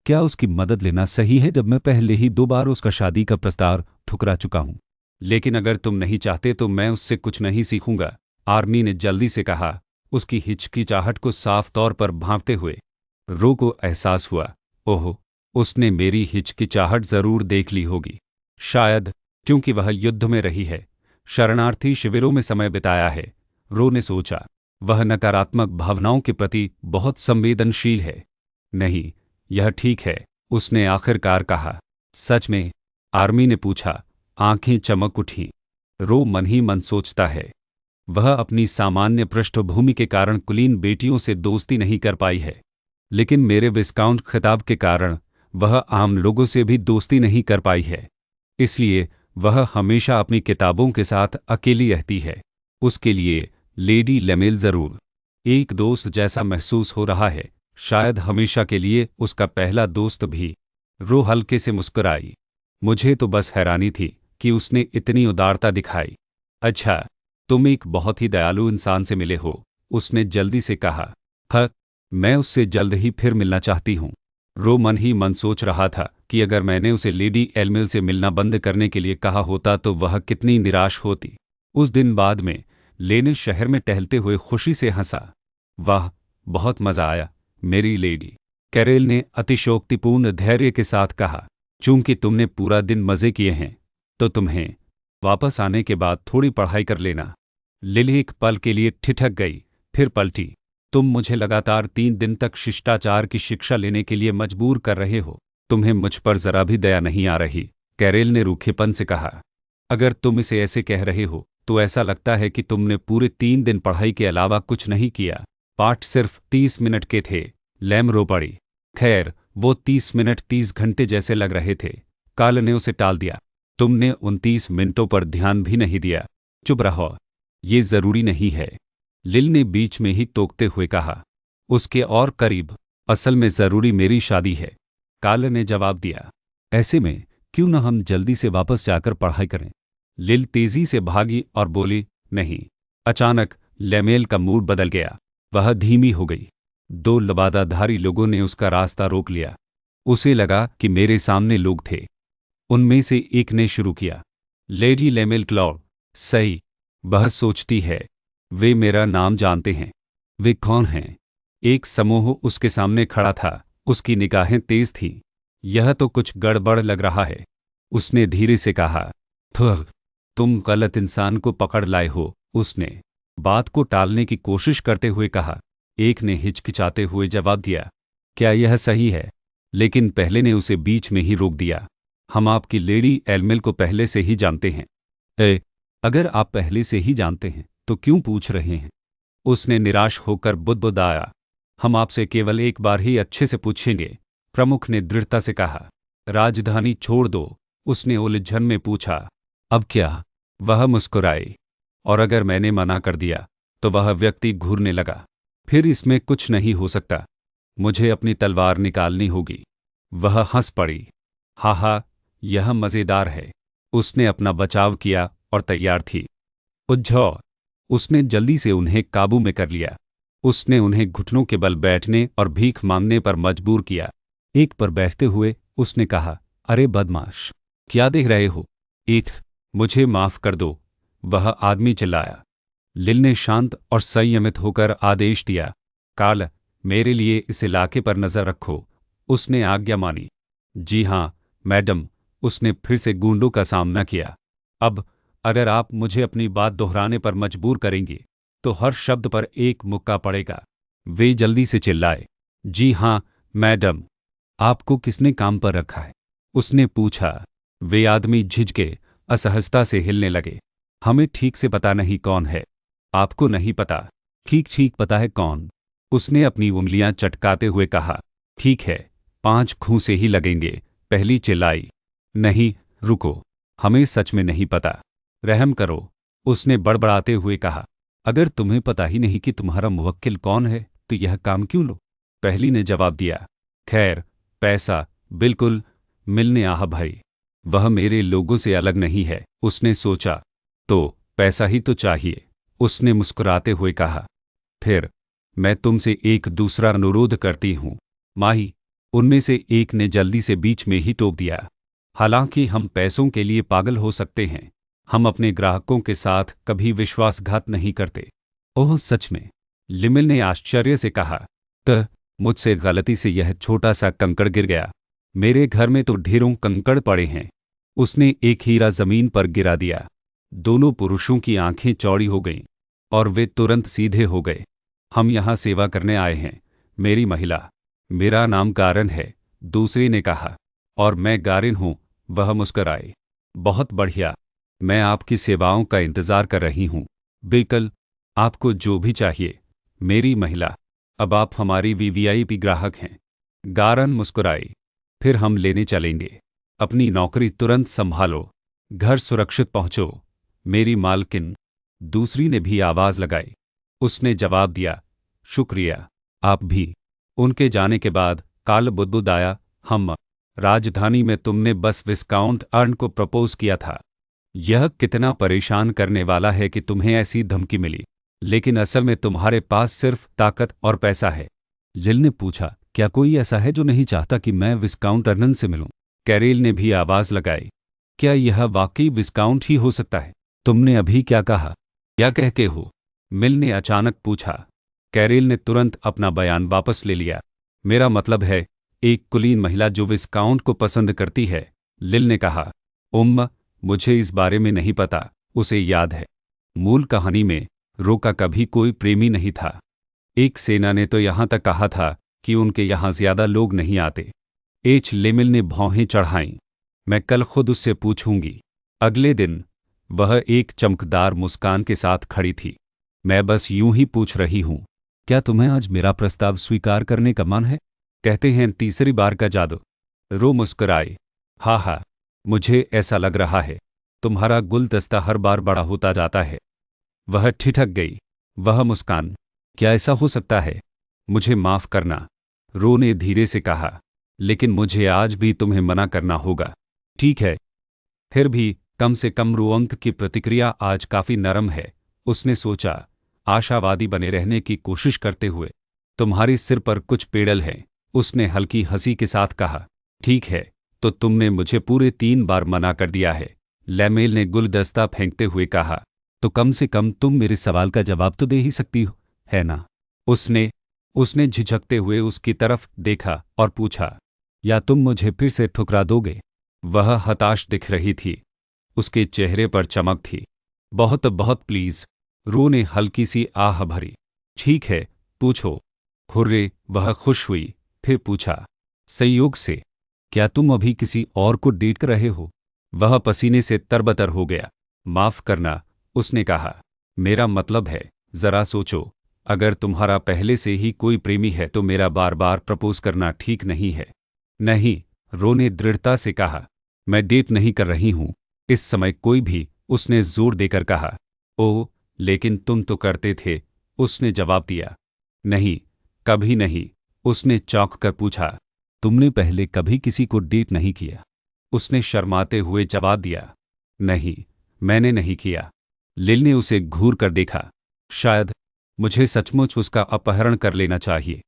क्या उसकी मदद लेना सही है जब मैं पहले ही 2 बार उसका शादी का प्रस्ताव ठुकरा चुका हूं? लेकिन अगर तुम नहीं चाहते तो मैं उससे कुछ नहीं सीखूंगा, आर्मी ने जल्दी से कहा, उसकी हिचकिचाहट को साफ तौर पर भांपते हुए। रो को एहसास हुआ, ओह, उसने मेरी हिचकिचाहट जरूर देख ली होगी। शायद क्योंकि वह युद्ध में रही है, शरणार्थी शिविरों में समय बिताया है। रो ने सोचा, वह नकारात्मक भावनाओं के प्रति बहुत संवेदनशील है। नहीं, यह ठीक है, उसने आखिरकार कहा। सच में? आर्मी ने पूछा। आंखें चमक उठीं। रो मन ही मन सोचता है, वह अपनी सामान्य पृष्ठभूमि के कारण कुलीन बेटियों से दोस्ती नहीं कर पाई है, लेकिन मेरे विस्काउंट खिताब के कारण वह आम लोगों से भी दोस्ती नहीं कर पाई है। इसलिए वह हमेशा अपनी किताबों के साथ अकेली रहती है। उसके लिए लेडी लेमेल जरूर एक दोस्त जैसा महसूस हो रहा है, शायद हमेशा के लिए उसका पहला दोस्त भी। रो हल्के से मुस्कुराई। मुझे तो बस हैरानी थी कि उसने इतनी उदारता दिखाई। अच्छा, तुम एक बहुत ही दयालु इंसान से मिले हो, उसने जल्दी से कहा। मैं उससे जल्द ही फिर मिलना चाहती हूँ। रो मन ही मन सोच रहा था कि अगर मैंने उसे लेडी एलमिल से मिलना बंद करने के लिए कहा होता तो वह कितनी निराश होती। उस दिन बाद में लेने शहर में टहलते हुए खुशी से हंसा। वाह, बहुत मजा आया मेरी लेडी, कैरेल ने अतिशयोक्तिपूर्ण धैर्य के साथ कहा। चूंकि तुमने पूरा दिन मजे किए हैं तो तुम्हें वापस आने के बाद थोड़ी पढ़ाई कर लेना। लिली एक पल के लिए ठिठक गई, फिर पलटी। तुम मुझे लगातार 3 दिन तक शिष्टाचार की शिक्षा लेने के लिए मजबूर कर रहे हो। तुम्हें मुझ पर जरा भी दया नहीं आ रही, कैरेल ने रूखेपन से कहा। अगर तुम इसे ऐसे कह रहे हो तो ऐसा लगता है कि तुमने पूरे 3 दिन पढ़ाई के अलावा कुछ नहीं किया। पाठ सिर्फ 30 मिनट के थे, लैम रो पड़ी। खैर, वो 30 मिनट 30 घंटे जैसे लग रहे थे। काल ने उसे टाल दिया। तुमने उन 30 मिनटों पर ध्यान भी नहीं दिया। चुप रहो, ये जरूरी नहीं है, लिल ने बीच में ही टोकते हुए कहा। उसके और करीब, असल में जरूरी मेरी शादी है, काल ने जवाब दिया। ऐसे में क्यों न हम जल्दी से वापस जाकर पढ़ाई करें? लिल तेजी से भागी और बोली, नहीं। अचानक लेमेल का मूड बदल गया। वह धीमी हो गई। 2 लबादाधारी लोगों ने उसका रास्ता रोक लिया। उसे लगा कि मेरे सामने लोग थे। उनमें से एक ने शुरू किया, लेडी लेमेल क्लॉड। सही, वह सोचती है, वे मेरा नाम जानते हैं। वे कौन हैं? एक समूह उसके सामने खड़ा था। उसकी निगाहें तेज थीं। यह तो कुछ गड़बड़ लग रहा है, उसने धीरे से कहा। तुम गलत इंसान को पकड़ लाए हो, उसने बात को टालने की कोशिश करते हुए कहा। एक ने हिचकिचाते हुए जवाब दिया, क्या यह सही है? लेकिन पहले ने उसे बीच में ही रोक दिया। हम आपकी लेडी एलमिल को पहले से ही जानते हैं। अगर आप पहले से ही जानते हैं तो क्यों पूछ रहे हैं? उसने निराश होकर बुदबुदाया। हम आपसे केवल एक बार ही अच्छे से पूछेंगे, प्रमुख ने दृढ़ता से कहा। राजधानी छोड़ दो, उसने उलझन में पूछा। अब क्या? वह मुस्कुराई। और अगर मैंने मना कर दिया तो वह व्यक्ति घूरने लगा। फिर इसमें कुछ नहीं हो सकता, मुझे अपनी तलवार निकालनी होगी। वह हंस पड़ी। हा, यह मजेदार है। उसने अपना बचाव किया और तैयार थी। उज्झौ, उसने जल्दी से उन्हें काबू में कर लिया। उसने उन्हें घुटनों के बल बैठने और भीख मांगने पर मजबूर किया। एक पर बैठते हुए उसने कहा, अरे बदमाश, क्या देख रहे हो? ईथ, मुझे माफ कर दो, वह आदमी चिल्लाया। लिल ने शांत और संयमित होकर आदेश दिया, कार्ल, मेरे लिए इस इलाके पर नजर रखो। उसने आज्ञा मानी। जी हाँ, मैडम, उसने फिर से गूंडों का सामना किया। अब अगर आप मुझे अपनी बात दोहराने पर मजबूर करेंगे तो हर शब्द पर एक मुक्का पड़ेगा। वे जल्दी से चिल्लाए, जी हाँ मैडम। आपको किसने काम पर रखा है? उसने पूछा। वे आदमी झिझके असहजता से हिलने लगे। हमें ठीक से पता नहीं कौन है। आपको नहीं पता? ठीक ठीक पता है कौन। उसने अपनी उंगलियां चटकाते हुए कहा। ठीक है, 5 घूंसे ही लगेंगे, पहली चिल्लाई। नहीं, रुको, हमें सच में नहीं पता, रहम करो, उसने बड़बड़ाते हुए कहा। अगर तुम्हें पता ही नहीं कि तुम्हारा मुवक्किल कौन है तो यह काम क्यों लो? पहली ने जवाब दिया। खैर, पैसा, बिल्कुल, मिलने आह भाई, वह मेरे लोगों से अलग नहीं है। उसने सोचा, तो पैसा ही तो चाहिए, उसने मुस्कुराते हुए कहा। फिर मैं तुमसे एक दूसरा अनुरोध करती हूँ, माही, उनमें से एक ने जल्दी से बीच में ही टोक दिया। हालांकि हम पैसों के लिए पागल हो सकते हैं, हम अपने ग्राहकों के साथ कभी विश्वासघात नहीं करते। ओह सच में? लिमिल ने आश्चर्य से कहा। मुझसे गलती से यह छोटा सा कंकड़ गिर गया। मेरे घर में तो ढेरों कंकड़ पड़े हैं। उसने एक हीरा जमीन पर गिरा दिया। दोनों पुरुषों की आंखें चौड़ी हो गईं और वे तुरंत सीधे हो गए। हम यहाँ सेवा करने आए हैं, मेरी महिला। मेरा नाम गारन है, दूसरे ने कहा। और मैं गारिन हूँ, वह मुस्कराए। बहुत बढ़िया, मैं आपकी सेवाओं का इंतजार कर रही हूँ। बिल्कुल, आपको जो भी चाहिए, मेरी महिला। अब आप हमारी वीवीआईपी ग्राहक हैं। गारन मुस्कुराई। फिर हम लेने चलेंगे। अपनी नौकरी तुरंत संभालो, घर सुरक्षित पहुंचो, मेरी मालकिन। दूसरी ने भी आवाज लगाई। उसने जवाब दिया, शुक्रिया, आप भी। उनके जाने के बाद कार्ल बुदबुदाया, हम राजधानी में तुमने बस विस्काउंट अर्न को प्रपोज किया था। यह कितना परेशान करने वाला है कि तुम्हें ऐसी धमकी मिली, लेकिन असल में तुम्हारे पास सिर्फ ताकत और पैसा है। लिल ने पूछा, क्या कोई ऐसा है जो नहीं चाहता कि मैं विस्काउंट अर्नन से मिलूं? कैरेल ने भी आवाज लगाई। क्या यह वाकई विस्काउंट ही हो सकता है? तुमने अभी क्या कहा? क्या कहते हो? मिल ने अचानक पूछा। कैरेल ने तुरंत अपना बयान वापस ले लिया। मेरा मतलब है, एक कुलीन महिला जो विस्काउंट को पसंद करती है, लिल ने कहा। मुझे इस बारे में नहीं पता, उसे याद है। मूल कहानी में रो का कभी कोई प्रेमी नहीं था। एक सेना ने तो यहां तक कहा था कि उनके यहां ज्यादा लोग नहीं आते। लेमिल ने भौहें चढ़ाईं। मैं कल खुद उससे पूछूंगी। अगले दिन वह एक चमकदार मुस्कान के साथ खड़ी थी। मैं बस यूं ही पूछ रही हूं, क्या तुम्हें आज मेरा प्रस्ताव स्वीकार करने का मन है? कहते हैं तीसरी बार का जादू। रो मुस्कुराए। हा, मुझे ऐसा लग रहा है तुम्हारा गुलदस्ता हर बार बड़ा होता जाता है। वह ठिठक गई। वह मुस्कान, क्या ऐसा हो सकता है? मुझे माफ करना, रो ने धीरे से कहा, लेकिन मुझे आज भी तुम्हें मना करना होगा। ठीक है। फिर भी कम से कम रोअंक की प्रतिक्रिया आज काफी नरम है, उसने सोचा, आशावादी बने रहने की कोशिश करते हुए। तुम्हारे सिर पर कुछ पेड़ल हैं, उसने हल्की हंसी के साथ कहा। ठीक है, तो तुमने मुझे पूरे 3 बार मना कर दिया है, लेमेल ने गुलदस्ता फेंकते हुए कहा। तो कम से कम तुम मेरे सवाल का जवाब तो दे ही सकती हो, है ना? उसने झिझकते हुए उसकी तरफ देखा और पूछा, या तुम मुझे फिर से ठुकरा दोगे? वह हताश दिख रही थी। उसके चेहरे पर चमक थी। बहुत बहुत प्लीज, रो ने हल्की सी आह भरी। ठीक है, पूछो। हुर्रे, वह खुश हुई। फिर पूछा, संयोग से क्या तुम अभी किसी और को डेट कर रहे हो? वह पसीने से तरबतर हो गया। माफ करना, उसने कहा, मेरा मतलब है, जरा सोचो, अगर तुम्हारा पहले से ही कोई प्रेमी है तो मेरा बार बार प्रपोज करना ठीक नहीं है। नहीं, रो ने दृढ़ता से कहा, मैं डेट नहीं कर रही हूं इस समय कोई भी, उसने जोर देकर कहा। ओह, लेकिन तुम तो करते थे, उसने जवाब दिया। नहीं, कभी नहीं, उसने चौंक कर पूछा। तुमने पहले कभी किसी को डेट नहीं किया? उसने शर्माते हुए जवाब दिया। नहीं, मैंने नहीं किया। लिल ने उसे घूर कर देखा। शायद मुझे सचमुच उसका अपहरण कर लेना चाहिए।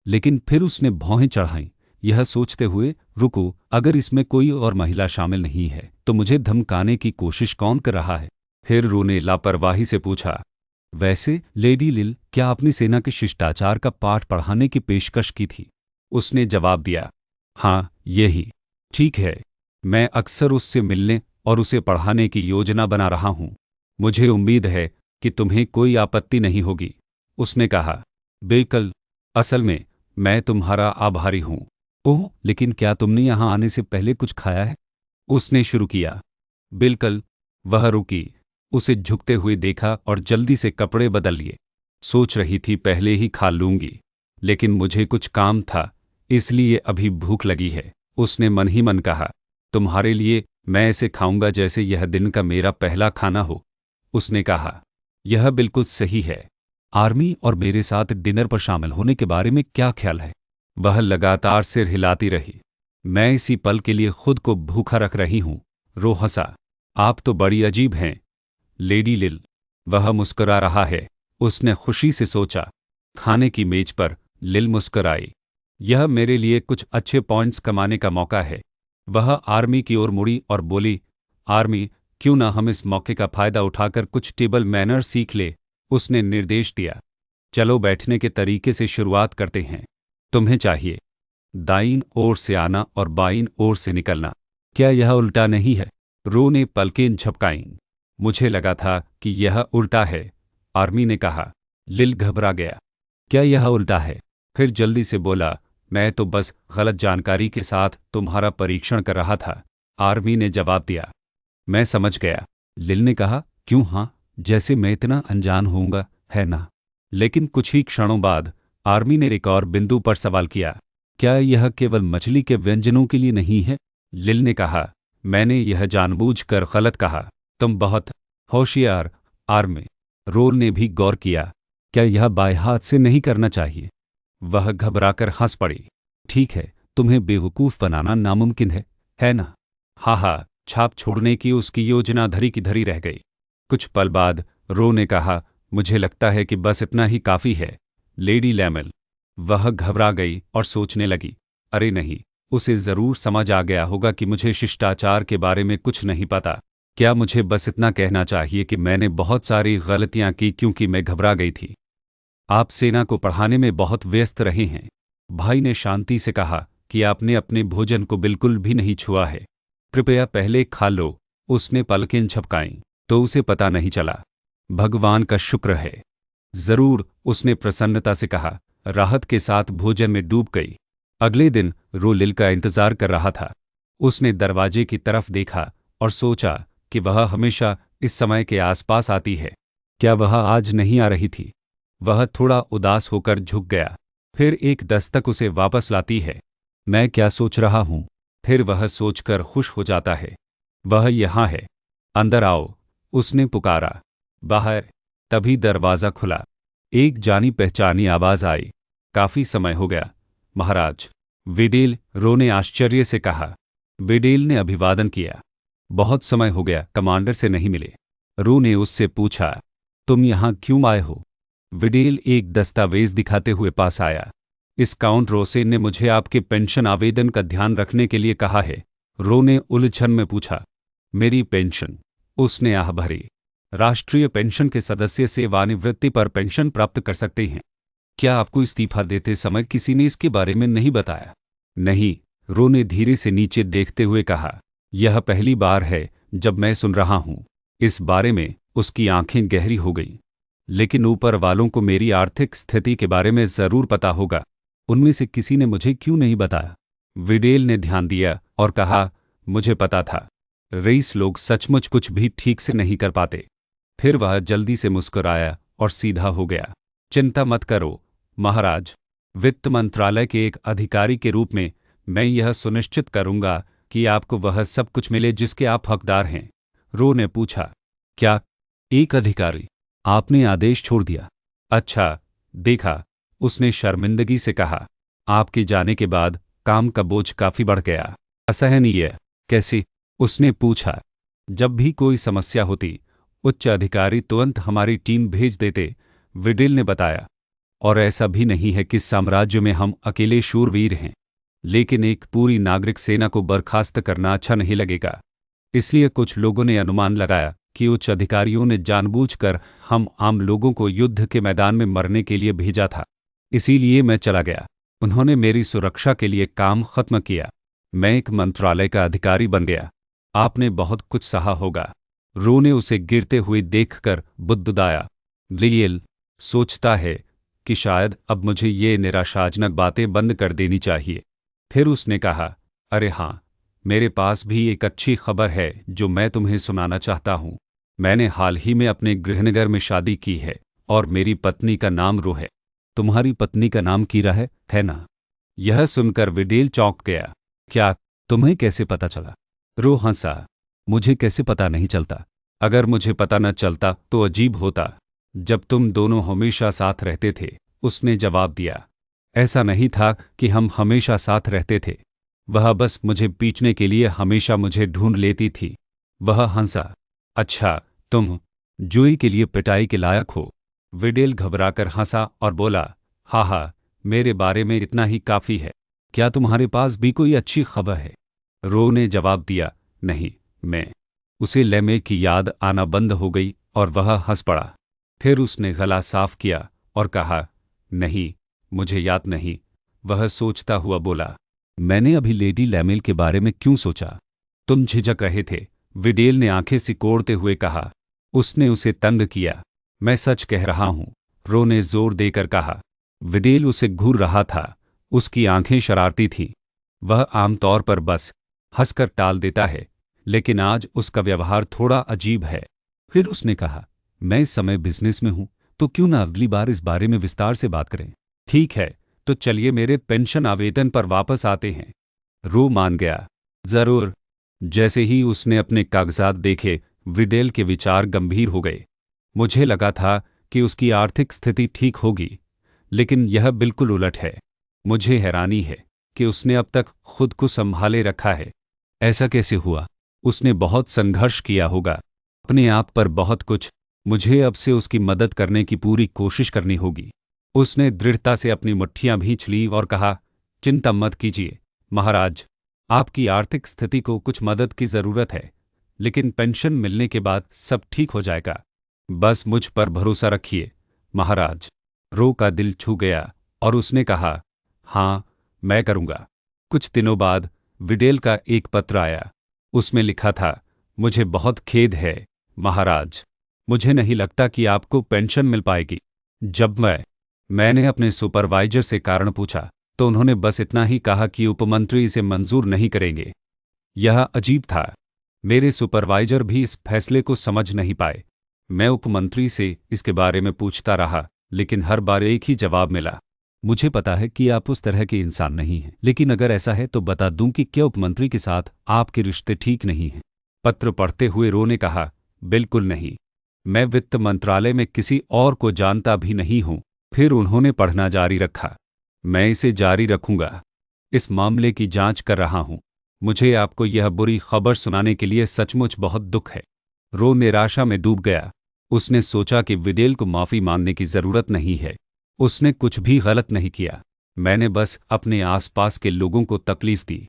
लेकिन फिर उसने भौहें चढ़ाईं। यह सोचते हुए, रुको, अगर इसमें कोई और महिला शामिल नहीं है तो मुझे धमकाने की कोशिश कौन कर रहा है? फिर रू ने लापरवाही से पूछा, वैसे लेडी लिल, क्या आपने सेना के शिष्टाचार का पाठ पढ़ाने की पेशकश की थी? उसने जवाब दिया, हाँ, यही। ठीक है, मैं अक्सर उससे मिलने और उसे पढ़ाने की योजना बना रहा हूँ। मुझे उम्मीद है कि तुम्हें कोई आपत्ति नहीं होगी। उसने कहा, बिल्कुल, असल में मैं तुम्हारा आभारी हूँ। ओह, लेकिन क्या तुमने यहाँ आने से पहले कुछ खाया है? उसने शुरू किया। बिल्कुल। वह रुकी, उसे झुकते हुए देखा और जल्दी से कपड़े बदल लिए। सोच रही थी पहले ही खा लूंगी, लेकिन मुझे कुछ काम था, इसलिए अभी भूख लगी है। उसने मन ही मन कहा, तुम्हारे लिए मैं ऐसे खाऊंगा जैसे यह दिन का मेरा पहला खाना हो। उसने कहा, यह बिल्कुल सही है। आर्मी और मेरे साथ डिनर पर शामिल होने के बारे में क्या ख्याल है? वह लगातार सिर हिलाती रही। मैं इसी पल के लिए खुद को भूखा रख रही हूँ। रो हंसा। आप तो बड़ी अजीब हैं, लेडी लिल। वह मुस्कुरा रहा है, उसने खुशी से सोचा। खाने की मेज पर लिल मुस्कुराई। यह मेरे लिए कुछ अच्छे पॉइंट्स कमाने का मौका है। वह आर्मी की ओर मुड़ी और बोली, आर्मी, क्यों ना हम इस मौके का फायदा उठाकर कुछ टेबल मैनर सीख ले? उसने निर्देश दिया। चलो बैठने के तरीके से शुरुआत करते हैं। तुम्हें चाहिए दाईं ओर से आना और बाईं ओर से निकलना। क्या यह उल्टा नहीं है? रो ने पलकें झपकाईं। मुझे लगा था कि यह उल्टा है, आर्मी ने कहा। लिल घबरा गया। क्या यह उल्टा है? फिर जल्दी से बोला, मैं तो बस गलत जानकारी के साथ तुम्हारा परीक्षण कर रहा था। आर्मी ने जवाब दिया। मैं समझ गया, लिल ने कहा। क्यों? हाँ, जैसे मैं इतना अनजान होऊंगा, है ना? लेकिन कुछ ही क्षणों बाद आर्मी ने एक और बिंदु पर सवाल किया, क्या यह केवल मछली के व्यंजनों के लिए नहीं है? लिल ने कहा, मैंने यह जानबूझकर गलत कहा। तुम बहुत होशियार, आर्मी। रोल ने भी गौर किया। क्या यह बाएं हाथ से नहीं करना चाहिए? वह घबराकर हंस पड़ी। ठीक है, तुम्हें बेवकूफ़ बनाना नामुमकिन है ना? हा हा, छाप छोड़ने की उसकी योजना धरी की धरी रह गई। कुछ पल बाद रो ने कहा, मुझे लगता है कि बस इतना ही काफ़ी है, लेडी लैमेल। वह घबरा गई और सोचने लगी, अरे नहीं, उसे ज़रूर समझ आ गया होगा कि मुझे शिष्टाचार के बारे में कुछ नहीं पता। क्या मुझे बस इतना कहना चाहिए कि मैंने बहुत सारी गलतियां की क्योंकि मैं घबरा गई थी? आप सेना को पढ़ाने में बहुत व्यस्त रहे हैं। भाई ने शांति से कहा कि आपने अपने भोजन को बिल्कुल भी नहीं छुआ है। कृपया पहले खा लो। उसने पलकें झपकाईं तो उसे पता नहीं चला। भगवान का शुक्र है। जरूर, उसने प्रसन्नता से कहा, राहत के साथ भोजन में डूब गई। अगले दिन रो लिल का इंतजार कर रहा था। उसने दरवाजे की तरफ देखा और सोचा कि वह हमेशा इस समय के आसपास आती है। क्या वह आज नहीं आ रही थी? वह थोड़ा उदास होकर झुक गया। फिर एक दस्तक उसे वापस लाती है। मैं क्या सोच रहा हूँ? फिर वह सोचकर खुश हो जाता है। वह यहाँ है। अंदर आओ, उसने पुकारा। बाहर। तभी दरवाज़ा खुला। एक जानी पहचानी आवाज़ आई। काफ़ी समय हो गया, महाराज। विडेल, रो ने आश्चर्य से कहा। विडेल ने अभिवादन किया। बहुत समय हो गया, कमांडर से नहीं मिले। रो ने उससे पूछा, तुम यहाँ क्यों आए हो? विडेल एक दस्तावेज दिखाते हुए पास आया। इस काउंट रोसेन ने मुझे आपके पेंशन आवेदन का ध्यान रखने के लिए कहा है। रो ने उलझन में पूछा। मेरी पेंशन? उसने आह भरी। राष्ट्रीय पेंशन के सदस्य सेवानिवृत्ति पर पेंशन प्राप्त कर सकते हैं। क्या आपको इस्तीफा देते समय किसी ने इसके बारे में नहीं बताया? नहीं, रो ने धीरे से नीचे देखते हुए कहा। यह पहली बार है जब मैं सुन रहा हूँ इस बारे में। उसकी आंखें गहरी हो गईं। लेकिन ऊपर वालों को मेरी आर्थिक स्थिति के बारे में जरूर पता होगा। उनमें से किसी ने मुझे क्यों नहीं बताया? विडेल ने ध्यान दिया और कहा, मुझे पता था। रईस लोग सचमुच कुछ भी ठीक से नहीं कर पाते। फिर वह जल्दी से मुस्कुराया और सीधा हो गया। चिंता मत करो, महाराज। वित्त मंत्रालय के एक अधिकारी के रूप में मैं यह सुनिश्चित करूंगा कि आपको वह सब कुछ मिले जिसके आप हकदार हैं। रो ने पूछा। क्या? एक अधिकारी? आपने आदेश छोड़ दिया? अच्छा, देखा, उसने शर्मिंदगी से कहा। आपके जाने के बाद काम का बोझ काफी बढ़ गया। असहनीय? कैसे? उसने पूछा। जब भी कोई समस्या होती, उच्च अधिकारी तुरंत हमारी टीम भेज देते, विडेल ने बताया। और ऐसा भी नहीं है कि साम्राज्य में हम अकेले शूरवीर हैं। लेकिन एक पूरी नागरिक सेना को बर्खास्त करना अच्छा नहीं लगेगा। इसलिए कुछ लोगों ने अनुमान लगाया कि उच्च अधिकारियों ने जानबूझकर हम आम लोगों को युद्ध के मैदान में मरने के लिए भेजा था। इसीलिए मैं चला गया। उन्होंने मेरी सुरक्षा के लिए काम खत्म किया। मैं एक मंत्रालय का अधिकारी बन गया। आपने बहुत कुछ सहा होगा। रो ने उसे गिरते हुए देखकर बुदबुदाया। लियल सोचता है कि शायद अब मुझे ये निराशाजनक बातें बंद कर देनी चाहिए। फिर उसने कहा, अरे हाँ, मेरे पास भी एक अच्छी खबर है जो मैं तुम्हें सुनाना चाहता हूँ। मैंने हाल ही में अपने गृहनगर में शादी की है और मेरी पत्नी का नाम रो है। तुम्हारी पत्नी का नाम कीरा है ना? यह सुनकर विडेल चौंक गया। क्या? तुम्हें कैसे पता चला? रो हंसा। मुझे कैसे पता नहीं चलता? अगर मुझे पता न चलता तो अजीब होता। जब तुम दोनों हमेशा साथ रहते थे, उसने जवाब दिया। ऐसा नहीं था कि हम हमेशा साथ रहते थे। वह बस मुझे पीटने के लिए हमेशा मुझे ढूंढ लेती थी। वह हंसा। अच्छा, तुम जुई के लिए पिटाई के लायक हो। विडेल घबराकर हंसा और बोला, हाँ, मेरे बारे में इतना ही काफ़ी है। क्या तुम्हारे पास भी कोई अच्छी खबर है? रो ने जवाब दिया, नहीं, मैं। उसे लेमे की याद आना बंद हो गई और वह हंस पड़ा। फिर उसने गला साफ किया और कहा, नहीं, मुझे याद नहीं। वह सोचता हुआ बोला, मैंने अभी लेडी लैमेल के बारे में क्यों सोचा? तुम झिझक रहे थे, विडेल ने आंखें सिकोड़ते हुए कहा। उसने उसे तंग किया। मैं सच कह रहा हूं, रो ने जोर देकर कहा। विडेल उसे घूर रहा था। उसकी आंखें शरारती थीं। वह आमतौर पर बस हंसकर टाल देता है, लेकिन आज उसका व्यवहार थोड़ा अजीब है। फिर उसने कहा, मैं इस समय बिजनेस में हूं, तो क्यों ना अगली बार इस बारे में विस्तार से बात करें? ठीक है, तो चलिए मेरे पेंशन आवेदन पर वापस आते हैं। रो मान गया। जरूर। जैसे ही उसने अपने कागजात देखे, विडेल के विचार गंभीर हो गए। मुझे लगा था कि उसकी आर्थिक स्थिति ठीक होगी, लेकिन यह बिल्कुल उलट है। मुझे हैरानी है कि उसने अब तक खुद को संभाले रखा है। ऐसा कैसे हुआ? उसने बहुत संघर्ष किया होगा, अपने आप पर बहुत कुछ। मुझे अब से उसकी मदद करने की पूरी कोशिश करनी होगी। उसने दृढ़ता से अपनी मुट्ठियां भींच ली और कहा, चिंता मत कीजिए महाराज, आपकी आर्थिक स्थिति को कुछ मदद की जरूरत है, लेकिन पेंशन मिलने के बाद सब ठीक हो जाएगा। बस मुझ पर भरोसा रखिए महाराज। रो का दिल छू गया और उसने कहा, हाँ, मैं करूँगा। कुछ दिनों बाद विडेल का एक पत्र आया। उसमें लिखा था, मुझे बहुत खेद है महाराज, मुझे नहीं लगता कि आपको पेंशन मिल पाएगी। जब मैंने अपने सुपरवाइजर से कारण पूछा, तो उन्होंने बस इतना ही कहा कि उपमंत्री इसे मंजूर नहीं करेंगे। यह अजीब था। मेरे सुपरवाइजर भी इस फैसले को समझ नहीं पाए। मैं उपमंत्री से इसके बारे में पूछता रहा, लेकिन हर बार एक ही जवाब मिला, मुझे पता है कि आप उस तरह के इंसान नहीं हैं, लेकिन अगर ऐसा है तो बता दूं कि क्या उपमंत्री के साथ आपके रिश्ते ठीक नहीं हैं? पत्र पढ़ते हुए रो ने कहा, बिल्कुल नहीं, मैं वित्त मंत्रालय में किसी और को जानता भी नहीं हूं। फिर उन्होंने पढ़ना जारी रखा, मैं इसे जारी रखूंगा। इस मामले की जांच कर रहा हूं। मुझे आपको यह बुरी खबर सुनाने के लिए सचमुच बहुत दुख है। रो निराशा में डूब गया। उसने सोचा कि विडेल को माफी मांगने की जरूरत नहीं है। उसने कुछ भी गलत नहीं किया। मैंने बस अपने आसपास के लोगों को तकलीफ दी।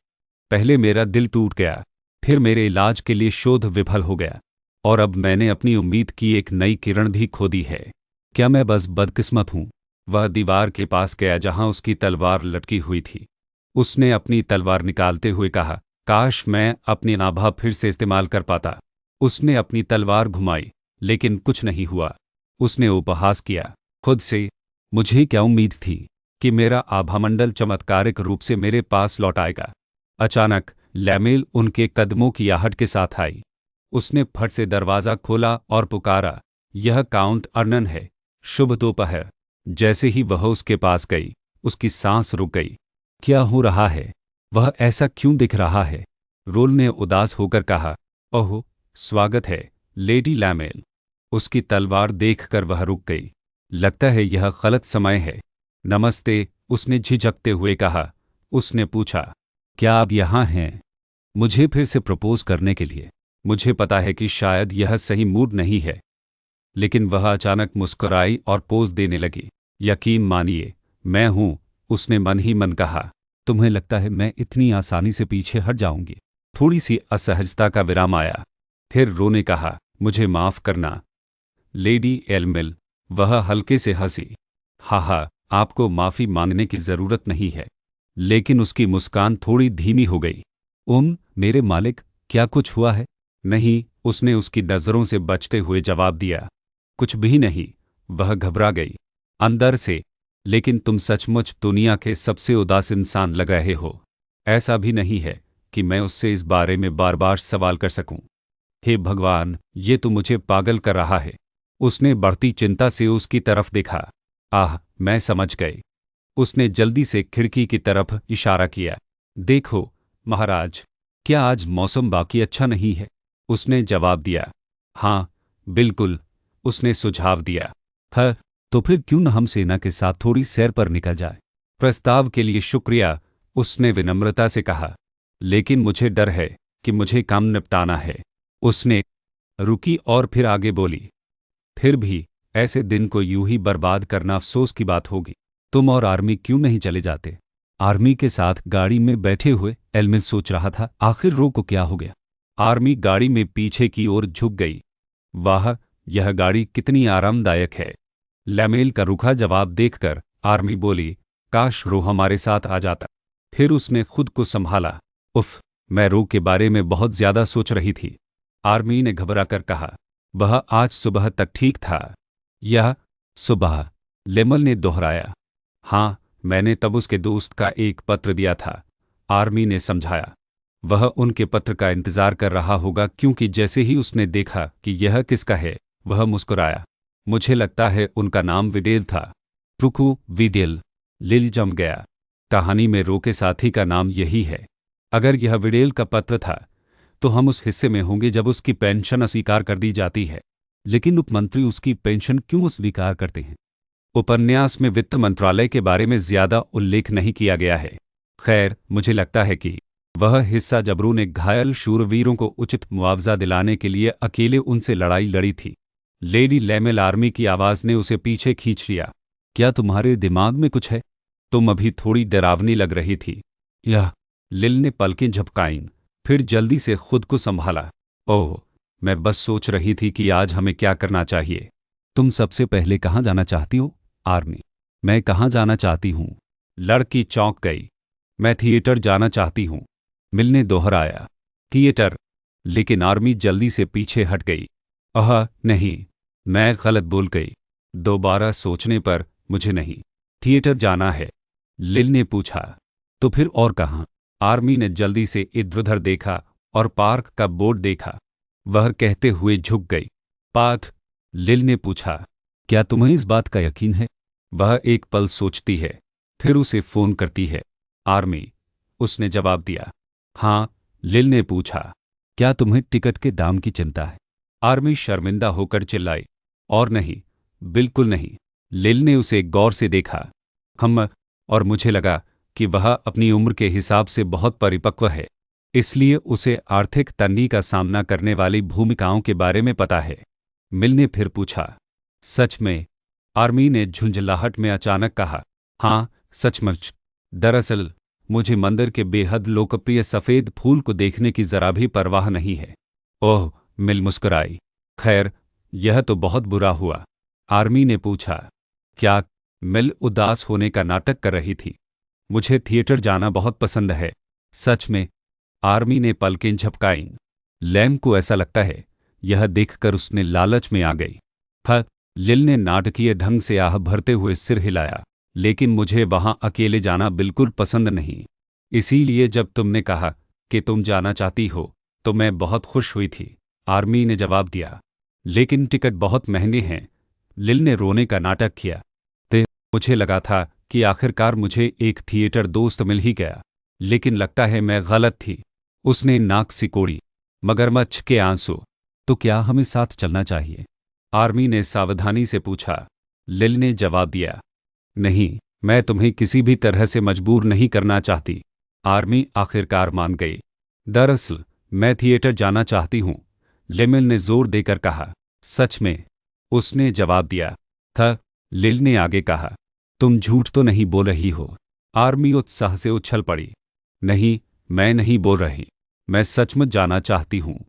पहले मेरा दिल टूट गया, फिर मेरे इलाज के लिए शोध विफल हो गया, और अब मैंने अपनी उम्मीद की एक नई किरण भी खो दी है। क्या मैं बस बदकिस्मत हूं? वह दीवार के पास गया जहां उसकी तलवार लटकी हुई थी। उसने अपनी तलवार निकालते हुए कहा, काश मैं अपनी नाभा फिर से इस्तेमाल कर पाता। उसने अपनी तलवार घुमाई, लेकिन कुछ नहीं हुआ। उसने उपहास किया खुद से, मुझे क्या उम्मीद थी कि मेरा आभामंडल चमत्कारिक रूप से मेरे पास लौट आएगा। अचानक लैमेल उनके कदमों की आहट के साथ आई। उसने फट से दरवाज़ा खोला और पुकारा, यह काउंट अर्नन है, शुभ दोपहर। जैसे ही वह उसके पास गई, उसकी सांस रुक गई। क्या हो रहा है? वह ऐसा क्यों दिख रहा है? रोल ने उदास होकर कहा, ओह, स्वागत है लेडी लैमेल। उसकी तलवार देखकर वह रुक गई। लगता है यह गलत समय है। नमस्ते, उसने झिझकते हुए कहा। उसने पूछा, क्या आप यहाँ हैं? मुझे फिर से प्रपोज करने के लिए? मुझे पता है कि शायद यह सही मूड नहीं है। लेकिन वह अचानक मुस्कुराई और पोज देने लगी। यकीन मानिए, मैं हूं, उसने मन ही मन कहा। तुम्हें लगता है मैं इतनी आसानी से पीछे हट जाऊंगी? थोड़ी सी असहजता का विराम आया। फिर रो ने कहा, मुझे माफ करना लेडी एलमिल। वह हल्के से हंसी। हा, आपको माफी मांगने की जरूरत नहीं है। लेकिन उसकी मुस्कान थोड़ी धीमी हो गई। मेरे मालिक, क्या कुछ हुआ है? नहीं, उसने उसकी नजरों से बचते हुए जवाब दिया। कुछ भी नहीं। वह घबरा गई अंदर से। लेकिन तुम सचमुच दुनिया के सबसे उदास इंसान लग रहे हो। ऐसा भी नहीं है कि मैं उससे इस बारे में बार बार सवाल कर सकूं। हे भगवान, ये तो मुझे पागल कर रहा है। उसने बढ़ती चिंता से उसकी तरफ देखा। आह, मैं समझ गई। उसने जल्दी से खिड़की की तरफ इशारा किया। देखो महाराज, क्या आज मौसम बाकी अच्छा नहीं है? उसने जवाब दिया। हाँ बिल्कुल, उसने सुझाव दिया। तो फिर क्यों न हम सेना के साथ थोड़ी सैर पर निकल जाए? प्रस्ताव के लिए शुक्रिया, उसने विनम्रता से कहा। लेकिन मुझे डर है कि मुझे काम निपटाना है। उसने रुकी और फिर आगे बोली। फिर भी ऐसे दिन को यूं ही बर्बाद करना अफसोस की बात होगी। तुम और आर्मी क्यों नहीं चले जाते? आर्मी के साथ गाड़ी में बैठे हुए एलमिल सोच रहा था, आखिर रो को क्या हो गया? आर्मी गाड़ी में पीछे की ओर झुक गई। वाह, यह गाड़ी कितनी आरामदायक है। लैमेल का रूखा जवाब देखकर आर्मी बोली, काश रो हमारे साथ आ जाता। फिर उसने खुद को संभाला। उफ, मैं रो के बारे में बहुत ज्यादा सोच रही थी। आर्मी ने घबराकर कहा। वह आज सुबह तक ठीक था। यह सुबह? लेमल ने दोहराया। हाँ, मैंने तब उसके दोस्त का एक पत्र दिया था, आर्मी ने समझाया। वह उनके पत्र का इंतजार कर रहा होगा, क्योंकि जैसे ही उसने देखा कि यह किसका है, वह मुस्कुराया। मुझे लगता है उनका नाम विडेल था। रुको, विडेल? लिल जम गया। कहानी में रो के साथी का नाम यही है। अगर यह विडेल का पत्र था तो हम उस हिस्से में होंगे जब उसकी पेंशन अस्वीकार कर दी जाती है। लेकिन उपमंत्री उसकी पेंशन क्यों अस्वीकार करते हैं? उपन्यास में वित्त मंत्रालय के बारे में ज्यादा उल्लेख नहीं किया गया है। खैर, मुझे लगता है कि वह हिस्सा जब रो ने घायल शूरवीरों को उचित मुआवजा दिलाने के लिए अकेले उनसे लड़ाई लड़ी थी। लेडी लेमेल आर्मी की आवाज ने उसे पीछे खींच लिया। क्या तुम्हारे दिमाग में कुछ है? तुम अभी थोड़ी डरावनी लग रही थी। यह? लिल ने पलकें झपकाईं, फिर जल्दी से खुद को संभाला। ओह, मैं बस सोच रही थी कि आज हमें क्या करना चाहिए। तुम सबसे पहले कहाँ जाना चाहती हो? आर्मी? मैं कहाँ जाना चाहती हूँ? लड़की चौंक गई। मैं थिएटर जाना चाहती हूँ, मिल ने दोहराया। थिएटर? लेकिन आर्मी जल्दी से पीछे हट गई। नहीं, मैं गलत बोल गई। दोबारा सोचने पर मुझे नहीं थिएटर जाना है। लिल ने पूछा। तो फिर और कहाँ? आर्मी ने जल्दी से इधर-उधर देखा और पार्क का बोर्ड देखा। वह कहते हुए झुक गई। पार्क? लिल ने पूछा। क्या तुम्हें इस बात का यकीन है? वह एक पल सोचती है, फिर उसे फोन करती है। आर्मी? उसने जवाब दिया। हाँ? लिल ने पूछा। क्या तुम्हें टिकट के दाम की चिंता है? आर्मी शर्मिंदा होकर चिल्लाई। और नहीं, बिल्कुल नहीं। लिल ने उसे गौर से देखा। और मुझे लगा कि वह अपनी उम्र के हिसाब से बहुत परिपक्व है, इसलिए उसे आर्थिक तंगी का सामना करने वाली भूमिकाओं के बारे में पता है। मिल ने फिर पूछा। सच में? आर्मी ने झुंझलाहट में अचानक कहा। हाँ, सचमुच। दरअसल मुझे मंदिर के बेहद लोकप्रिय सफ़ेद फूल को देखने की जरा भी परवाह नहीं है। ओह, मिल मुस्कुराई। खैर, यह तो बहुत बुरा हुआ। आर्मी ने पूछा। क्या? मिल उदास होने का नाटक कर रही थी। मुझे थिएटर जाना बहुत पसंद है। सच में? आर्मी ने पलकें झपकाईं। लैम को ऐसा लगता है। यह देखकर उसने लालच में आ गई। लिल ने नाटकीय ढंग से आह भरते हुए सिर हिलाया। लेकिन मुझे वहां अकेले जाना बिल्कुल पसंद नहीं। इसीलिए जब तुमने कहा कि तुम जाना चाहती हो तो मैं बहुत खुश हुई थी, आर्मी ने जवाब दिया। लेकिन टिकट बहुत महंगे हैं। लिल ने रोने का नाटक किया। मुझे लगा था कि आखिरकार मुझे एक थिएटर दोस्त मिल ही गया, लेकिन लगता है मैं गलत थी। उसने नाक सिकोड़ी। मगरमच्छ के आंसू। तो क्या हमें साथ चलना चाहिए? आर्मी ने सावधानी से पूछा। लिल ने जवाब दिया। नहीं, मैं तुम्हें किसी भी तरह से मजबूर नहीं करना चाहती। आर्मी आखिरकार मान गई। दरअसल मैं थिएटर जाना चाहती हूँ, लेमिल ने जोर देकर कहा। सच में? उसने जवाब दिया था। लिल ने आगे कहा। तुम झूठ तो नहीं बोल रही हो? आर्मी उत्साह से उछल पड़ी। नहीं, मैं नहीं बोल रही। मैं सचमुच जाना चाहती हूँ।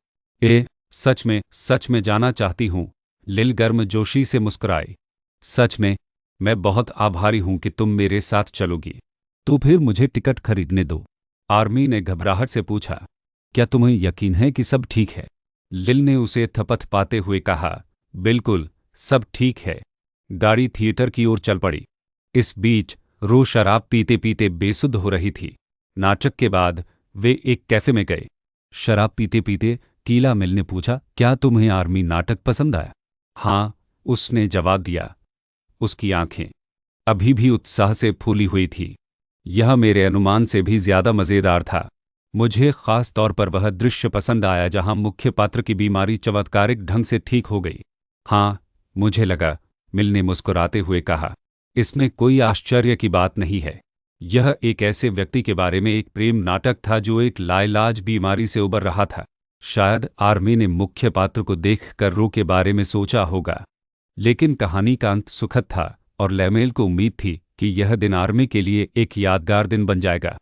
सच में जाना चाहती हूँ। लिल गर्मजोशी से मुस्कुराई। सच में? मैं बहुत आभारी हूं कि तुम मेरे साथ चलोगी। तो फिर मुझे टिकट खरीदने दो। आर्मी ने घबराहट से पूछा। क्या तुम्हें यकीन है कि सब ठीक है? लिल ने उसे थपथपाते हुए कहा। बिल्कुल, सब ठीक है। गाड़ी थिएटर की ओर चल पड़ी। इस बीच रो शराब पीते पीते बेसुध हो रही थी। नाटक के बाद वे एक कैफे में गए। शराब पीते पीते कीला मिल ने पूछा, क्या तुम्हें आर्मी नाटक पसंद आया? हाँ, उसने जवाब दिया। उसकी आंखें अभी भी उत्साह से फूली हुई थी। यह मेरे अनुमान से भी ज्यादा मजेदार था। मुझे खास तौर पर वह दृश्य पसंद आया जहां मुख्य पात्र की बीमारी चमत्कारिक ढंग से ठीक हो गई। हाँ, मुझे लगा, मिल ने मुस्कुराते हुए कहा। इसमें कोई आश्चर्य की बात नहीं है। यह एक ऐसे व्यक्ति के बारे में एक प्रेम नाटक था जो एक लाइलाज बीमारी से उबर रहा था। शायद आर्मी ने मुख्य पात्र को देखकर रो के बारे में सोचा होगा, लेकिन कहानी का अंत सुखद था और लेमेल को उम्मीद थी कि यह दिन आर्मी के लिए एक यादगार दिन बन जाएगा।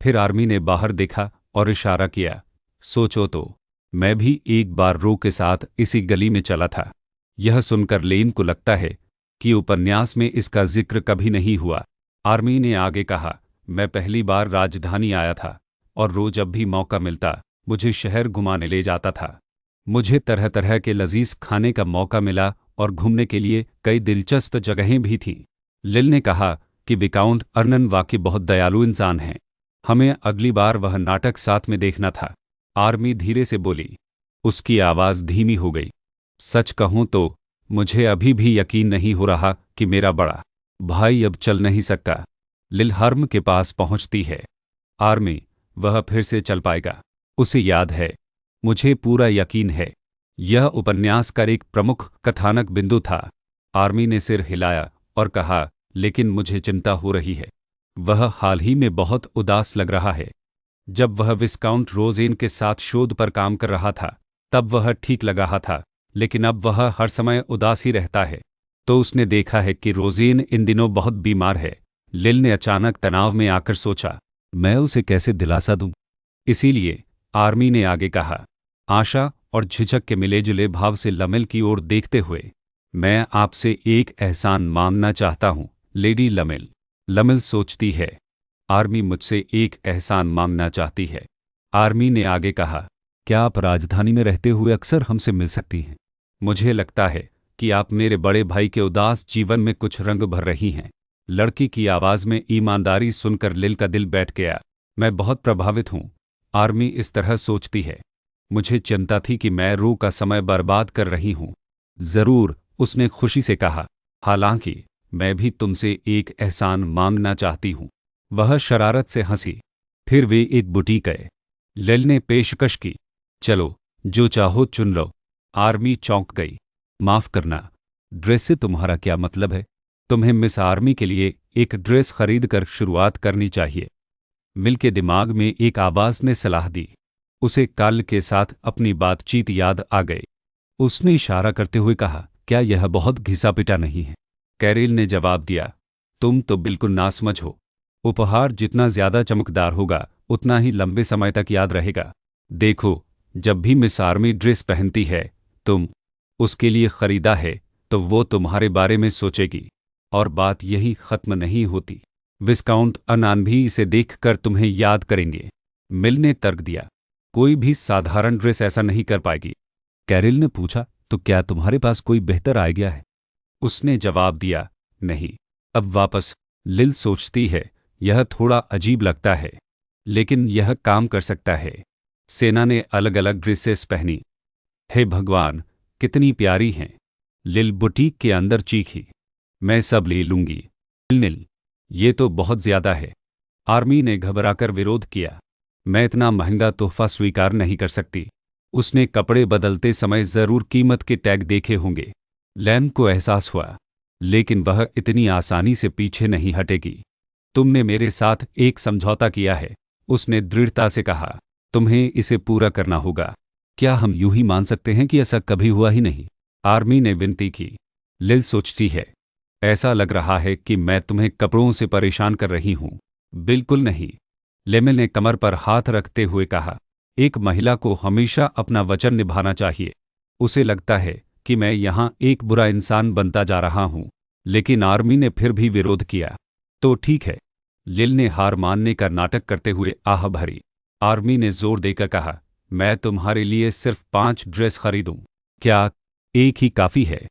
फिर आर्मी ने बाहर देखा और इशारा किया। सोचो तो, मैं भी एक बार रो के साथ इसी गली में चला था। यह सुनकर लेन को लगता है कि उपन्यास में इसका जिक्र कभी नहीं हुआ। आर्मी ने आगे कहा, मैं पहली बार राजधानी आया था और रोज जब भी मौका मिलता मुझे शहर घुमाने ले जाता था। मुझे तरह तरह के लजीज खाने का मौका मिला और घूमने के लिए कई दिलचस्प जगहें भी थीं। लिल ने कहा कि विकाउंट अर्नन वाकई बहुत दयालु इंसान हैं। हमें अगली बार वह नाटक साथ में देखना था। आर्मी धीरे से बोली। उसकी आवाज़ धीमी हो गई। सच कहूं तो मुझे अभी भी यकीन नहीं हो रहा कि मेरा बड़ा भाई अब चल नहीं सकता। लिल हर्म के पास पहुंचती है। आर्मी, वह फिर से चल पाएगा। उसे याद है। मुझे पूरा यकीन है। यह उपन्यास का एक प्रमुख कथानक बिंदु था। आर्मी ने सिर हिलाया और कहा, लेकिन मुझे चिंता हो रही है। वह हाल ही में बहुत उदास लग रहा है। जब वह विस्काउंट रोजेन के साथ शोध पर काम कर रहा था तब वह ठीक लग रहा था, लेकिन अब वह हर समय उदास ही रहता है। तो उसने देखा है कि रोजेन इन दिनों बहुत बीमार है। लिल ने अचानक तनाव में आकर सोचा, मैं उसे कैसे दिलासा दूं? इसीलिए आर्मी ने आगे कहा, आशा और झिझक के मिले जुले भाव से लमेल की ओर देखते हुए, मैं आपसे एक एहसान मांगना चाहता हूं, लेडी लमेल। लमेल सोचती है, आर्मी मुझसे एक एहसान मांगना चाहती है। आर्मी ने आगे कहा, क्या आप राजधानी में रहते हुए अक्सर हमसे मिल सकती हैं? मुझे लगता है कि आप मेरे बड़े भाई के उदास जीवन में कुछ रंग भर रही हैं। लड़की की आवाज़ में ईमानदारी सुनकर लिल का दिल बैठ गया। मैं बहुत प्रभावित हूँ। आर्मी इस तरह सोचती है। मुझे चिंता थी कि मैं रो का समय बर्बाद कर रही हूँ। जरूर, उसने खुशी से कहा। हालांकि मैं भी तुमसे एक एहसान मांगना चाहती हूँ। वह शरारत से हंसी। फिर वे एक बुटीक गए। लिल ने पेशकश की, चलो, जो चाहो चुन लो। आर्मी चौंक गई। माफ करना, ड्रेस से तुम्हारा क्या मतलब है? तुम्हें मिस आर्मी के लिए एक ड्रेस खरीद कर शुरुआत करनी चाहिए। मिल के दिमाग में एक आवाज ने सलाह दी। उसे काल के साथ अपनी बातचीत याद आ गई। उसने इशारा करते हुए कहा, क्या यह बहुत घिसा पिटा नहीं है? कैरिल ने जवाब दिया, तुम तो बिल्कुल नासमझ हो। उपहार जितना ज्यादा चमकदार होगा उतना ही लंबे समय तक याद रहेगा। देखो, जब भी मिस आर्मी ड्रेस पहनती है तुम उसके लिए खरीदा है तो वो तुम्हारे बारे में सोचेगी और बात यही खत्म नहीं होती। विस्काउंट अर्नन भी इसे देखकर तुम्हें याद करेंगे। मिल ने तर्क दिया, कोई भी साधारण ड्रेस ऐसा नहीं कर पाएगी। कैरिल ने पूछा, तो क्या तुम्हारे पास कोई बेहतर आइडिया है? उसने जवाब दिया, नहीं। अब वापस। लिल सोचती है, यह थोड़ा अजीब लगता है, लेकिन यह काम कर सकता है। सेना ने अलग अलग ड्रेसेस पहनी। हे भगवान, कितनी प्यारी हैं। लिल बुटीक के अंदर चीखी, मैं सब ले लूंगी। लिल, ये तो बहुत ज्यादा है। आर्मी ने घबराकर विरोध किया, मैं इतना महंगा तोहफा स्वीकार नहीं कर सकती। उसने कपड़े बदलते समय जरूर कीमत के टैग देखे होंगे। लैन को एहसास हुआ, लेकिन वह इतनी आसानी से पीछे नहीं हटेगी। तुमने मेरे साथ एक समझौता किया है, उसने दृढ़ता से कहा। तुम्हें इसे पूरा करना होगा। क्या हम यूं ही मान सकते हैं कि ऐसा कभी हुआ ही नहीं? आर्मी ने विनती की। लिल सोचती है, ऐसा लग रहा है कि मैं तुम्हें कपड़ों से परेशान कर रही हूँ। बिल्कुल नहीं, लेमिल ने कमर पर हाथ रखते हुए कहा। एक महिला को हमेशा अपना वचन निभाना चाहिए। उसे लगता है कि मैं यहाँ एक बुरा इंसान बनता जा रहा हूँ, लेकिन आर्मी ने फिर भी विरोध किया। तो ठीक है, लिल ने हार मानने का नाटक करते हुए आह भरी। आर्मी ने जोर देकर कहा, मैं तुम्हारे लिए सिर्फ 5 ड्रेस खरीदूं। क्या एक ही काफ़ी है?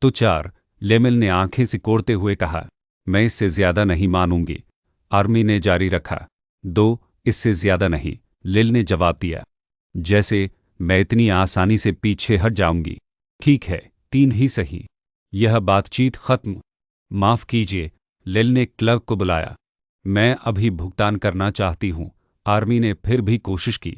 तो 4, लेमिल ने आंखें सिकोड़ते हुए कहा। मैं इससे ज्यादा नहीं मानूंगी, आर्मी ने जारी रखा। 2, इससे ज्यादा नहीं, लिल ने जवाब दिया। जैसे मैं इतनी आसानी से पीछे हट जाऊंगी। ठीक है, 3 ही सही। यह बातचीत खत्म। माफ कीजिए, लिल ने क्लर्क को बुलाया। मैं अभी भुगतान करना चाहती हूँ। आर्मी ने फिर भी कोशिश की,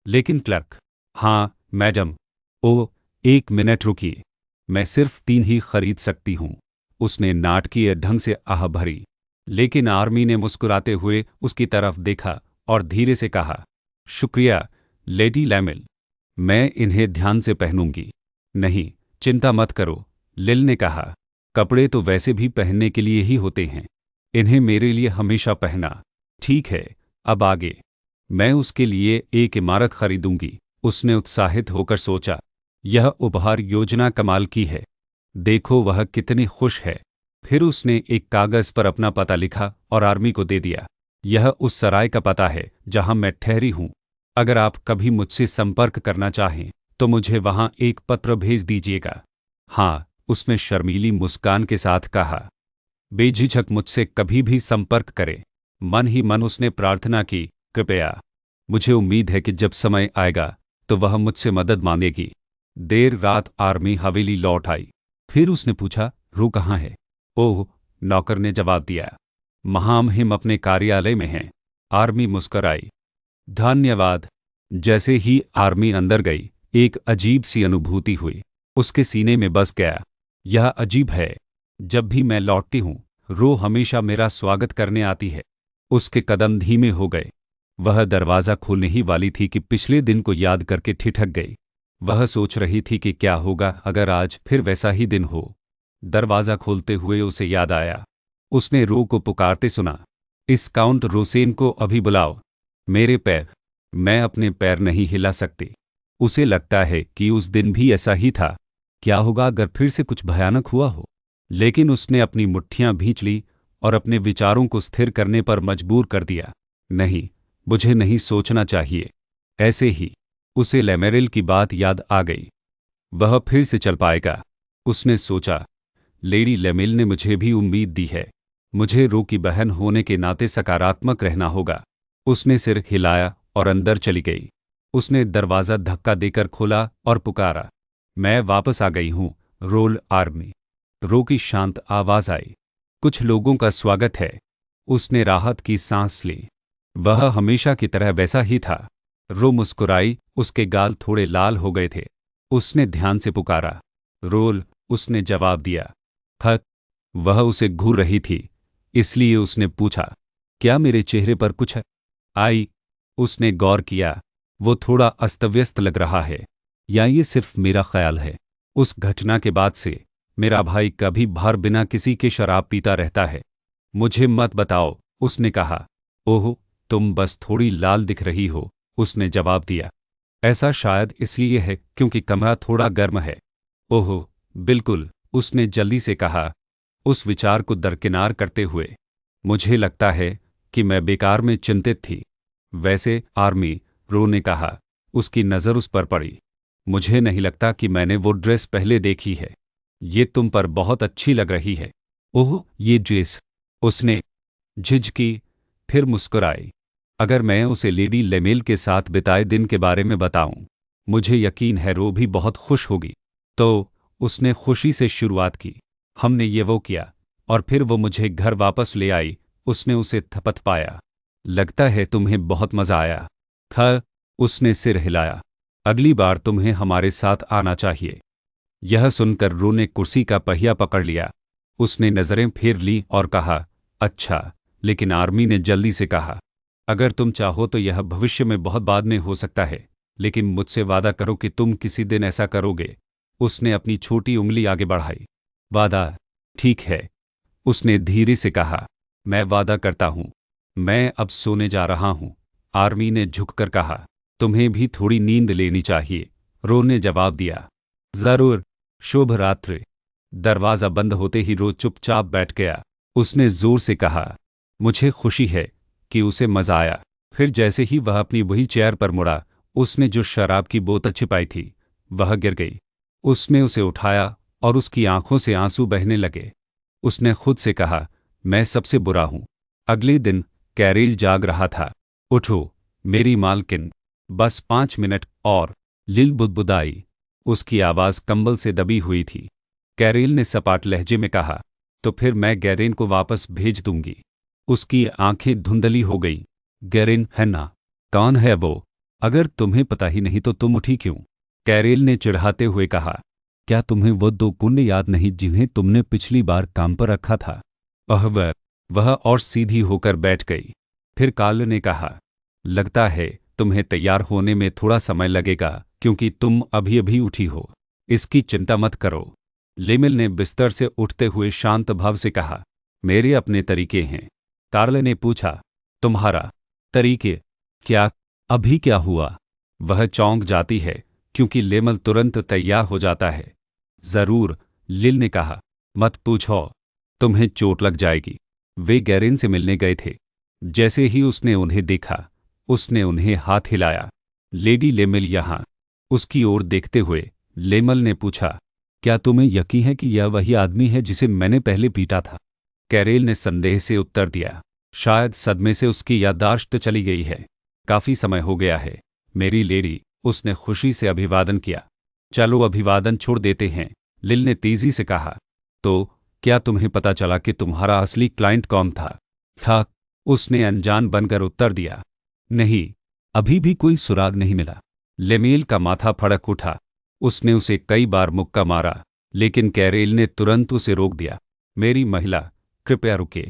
लेकिन क्लर्क। हाँ मैडम। ओह, 1 मिनट रुकिए, मैं सिर्फ 3 ही खरीद सकती हूँ। उसने नाटकीय ढंग से आह भरी, लेकिन आर्मी ने मुस्कुराते हुए उसकी तरफ देखा और धीरे से कहा, शुक्रिया लेडी लेमिल, मैं इन्हें ध्यान से पहनूंगी। नहीं, चिंता मत करो, लिल ने कहा। कपड़े तो वैसे भी पहनने के लिए ही होते हैं, इन्हें मेरे लिए हमेशा पहना। ठीक है, अब आगे। मैं उसके लिए एक इमारत खरीदूंगी, उसने उत्साहित होकर सोचा। यह उपहार योजना कमाल की है। देखो वह कितनी खुश है। फिर उसने एक कागज पर अपना पता लिखा और आर्मी को दे दिया। यह उस सराय का पता है जहां मैं ठहरी हूं। अगर आप कभी मुझसे संपर्क करना चाहें तो मुझे वहां एक पत्र भेज दीजिएगा। हाँ, उसने शर्मीली मुस्कान के साथ कहा। बेझिझक मुझसे कभी भी संपर्क करें। मन ही मन उसने प्रार्थना की, कृपया। मुझे उम्मीद है कि जब समय आएगा तो वह मुझसे मदद मांगेगी। देर रात आर्मी हवेली लौट आई। फिर उसने पूछा, रू कहाँ है? ओह, नौकर ने जवाब दिया, महामहिम अपने कार्यालय में हैं। आर्मी मुस्कराई। धन्यवाद। जैसे ही आर्मी अंदर गई, एक अजीब सी अनुभूति हुई। उसके सीने में बस गया। यह अजीब है, जब भी मैं लौटती हूँ रो हमेशा मेरा स्वागत करने आती है। उसके कदम धीमे हो गए। वह दरवाज़ा खोलने ही वाली थी कि पिछले दिन को याद करके ठिठक गई। वह सोच रही थी कि क्या होगा अगर आज फिर वैसा ही दिन हो। दरवाज़ा खोलते हुए उसे याद आया, उसने रो को पुकारते सुना, इस काउंट रोसेन को अभी बुलाओ। मेरे पैर, मैं अपने पैर नहीं हिला सकती। उसे लगता है कि उस दिन भी ऐसा ही था। क्या होगा अगर फिर से कुछ भयानक हुआ हो? लेकिन उसने अपनी मुट्ठियां भींच ली और अपने विचारों को स्थिर करने पर मजबूर कर दिया। नहीं, मुझे नहीं सोचना चाहिए। ऐसे ही उसे लेमेरिल की बात याद आ गई। वह फिर से चल पाएगा, उसने सोचा। लेडी लेमिल ने मुझे भी उम्मीद दी है। मुझे रो की बहन होने के नाते सकारात्मक रहना होगा। उसने सिर हिलाया और अंदर चली गई। उसने दरवाज़ा धक्का देकर खोला और पुकारा, मैं वापस आ गई हूँ, रोल आर्मी। रो की शांत आवाज़ आई, कुछ लोगों का स्वागत है। उसने राहत की सांस ली। वह हमेशा की तरह वैसा ही था। रो मुस्कुराई, उसके गाल थोड़े लाल हो गए थे। उसने ध्यान से पुकारा, रोल। उसने जवाब दिया। थक वह उसे घूर रही थी, इसलिए उसने पूछा, क्या मेरे चेहरे पर कुछ है? आई। उसने गौर किया, वो थोड़ा अस्तव्यस्त लग रहा है, या ये सिर्फ मेरा ख्याल है? उस घटना के बाद से मेरा भाई कभी भर बिना किसी के शराब पीता रहता है। मुझे मत बताओ, उसने कहा। ओह, तुम बस थोड़ी लाल दिख रही हो, उसने जवाब दिया। ऐसा शायद इसलिए है क्योंकि कमरा थोड़ा गर्म है। ओह बिल्कुल, उसने जल्दी से कहा, उस विचार को दरकिनार करते हुए। मुझे लगता है कि मैं बेकार में चिंतित थी। वैसे आर्मी, रो ने कहा। उसकी नज़र उस पर पड़ी। मुझे नहीं लगता कि मैंने वो ड्रेस पहले देखी है। ये तुम पर बहुत अच्छी लग रही है। ओह, ये ड्रेस, उसने झिझकी, फिर मुस्कुराई। अगर मैं उसे लेडी लेमेल के साथ बिताए दिन के बारे में बताऊं, मुझे यकीन है रो भी बहुत खुश होगी। तो उसने खुशी से शुरुआत की। हमने ये वो किया और फिर वो मुझे घर वापस ले आई। उसने उसे थपथपाया। लगता है तुम्हें बहुत मज़ा आया। ख उसने सिर हिलाया। अगली बार तुम्हें हमारे साथ आना चाहिए। यह सुनकर रो ने कुर्सी का पहिया पकड़ लिया। उसने नज़रें फेर ली और कहा, अच्छा। लेकिन आर्मी ने जल्दी से कहा, अगर तुम चाहो तो यह भविष्य में बहुत बाद में हो सकता है, लेकिन मुझसे वादा करो कि तुम किसी दिन ऐसा करोगे। उसने अपनी छोटी उंगली आगे बढ़ाई। वादा? ठीक है, उसने धीरे से कहा, मैं वादा करता हूँ, मैं अब सोने जा रहा हूँ। आर्मी ने झुककर कहा, तुम्हें भी थोड़ी नींद लेनी चाहिए। रो ने जवाब दिया, जरूर, शुभ रात्रि। दरवाज़ा बंद होते ही रो चुपचाप बैठ गया। उसने जोर से कहा, मुझे खुशी है कि उसे मज़ा आया। फिर जैसे ही वह अपनी वही चेयर पर मुड़ा, उसने जो शराब की बोतल छिपाई थी वह गिर गई। उसने उसे उठाया और उसकी आंखों से आंसू बहने लगे। उसने खुद से कहा, मैं सबसे बुरा हूं। अगले दिन कैरेल जाग रहा था। उठो मेरी मालकिन, बस 5 मिनट और। लिल बुदबुदाई। उसकी आवाज़ कंबल से दबी हुई थी। कैरेल ने सपाट लहजे में कहा, तो फिर मैं गैरेन को वापस भेज दूंगी। उसकी आंखें धुंधली हो गईं। गैरेन है ना? कौन है वो? अगर तुम्हें पता ही नहीं तो तुम उठी क्यों? कैरेल ने चिढ़ाते हुए कहा, क्या तुम्हें वो 2 कुंडे याद नहीं जिन्हें तुमने पिछली बार काम पर रखा था? वह और सीधी होकर बैठ गई। फिर काल ने कहा, लगता है तुम्हें तैयार होने में थोड़ा समय लगेगा क्योंकि तुम अभी अभी उठी हो। इसकी चिंता मत करो। लेमिल ने बिस्तर से उठते हुए शांत भाव से कहा, मेरे अपने तरीके हैं। कार्ल ने पूछा, तुम्हारा तरीके? क्या? अभी क्या हुआ? वह चौंक जाती है क्योंकि लेमल तुरंत तैयार हो जाता है। जरूर, लिल ने कहा, मत पूछो, तुम्हें चोट लग जाएगी। वे गैरेन से मिलने गए थे। जैसे ही उसने उन्हें देखा, उसने उन्हें हाथ हिलाया। लेडी लेमिल यहाँ। उसकी ओर देखते हुए लेमल ने पूछा, क्या तुम्हें यकीन है कि यह वही आदमी है जिसे मैंने पहले पीटा था? कैरेल ने संदेह से उत्तर दिया, शायद सदमे से उसकी याददाश्त चली गई है। काफी समय हो गया है मेरी लेडी। उसने खुशी से अभिवादन किया। चलो अभिवादन छोड़ देते हैं, लिल ने तेजी से कहा। तो क्या तुम्हें पता चला कि तुम्हारा असली क्लाइंट कौन था? उसने अनजान बनकर उत्तर दिया, नहीं, अभी भी कोई सुराग नहीं मिला। लेमेल का माथा फड़क उठा। उसने उसे कई बार मुक्का मारा, लेकिन कैरेल ने तुरंत उसे रोक दिया। मेरी महिला, कृपया रुके।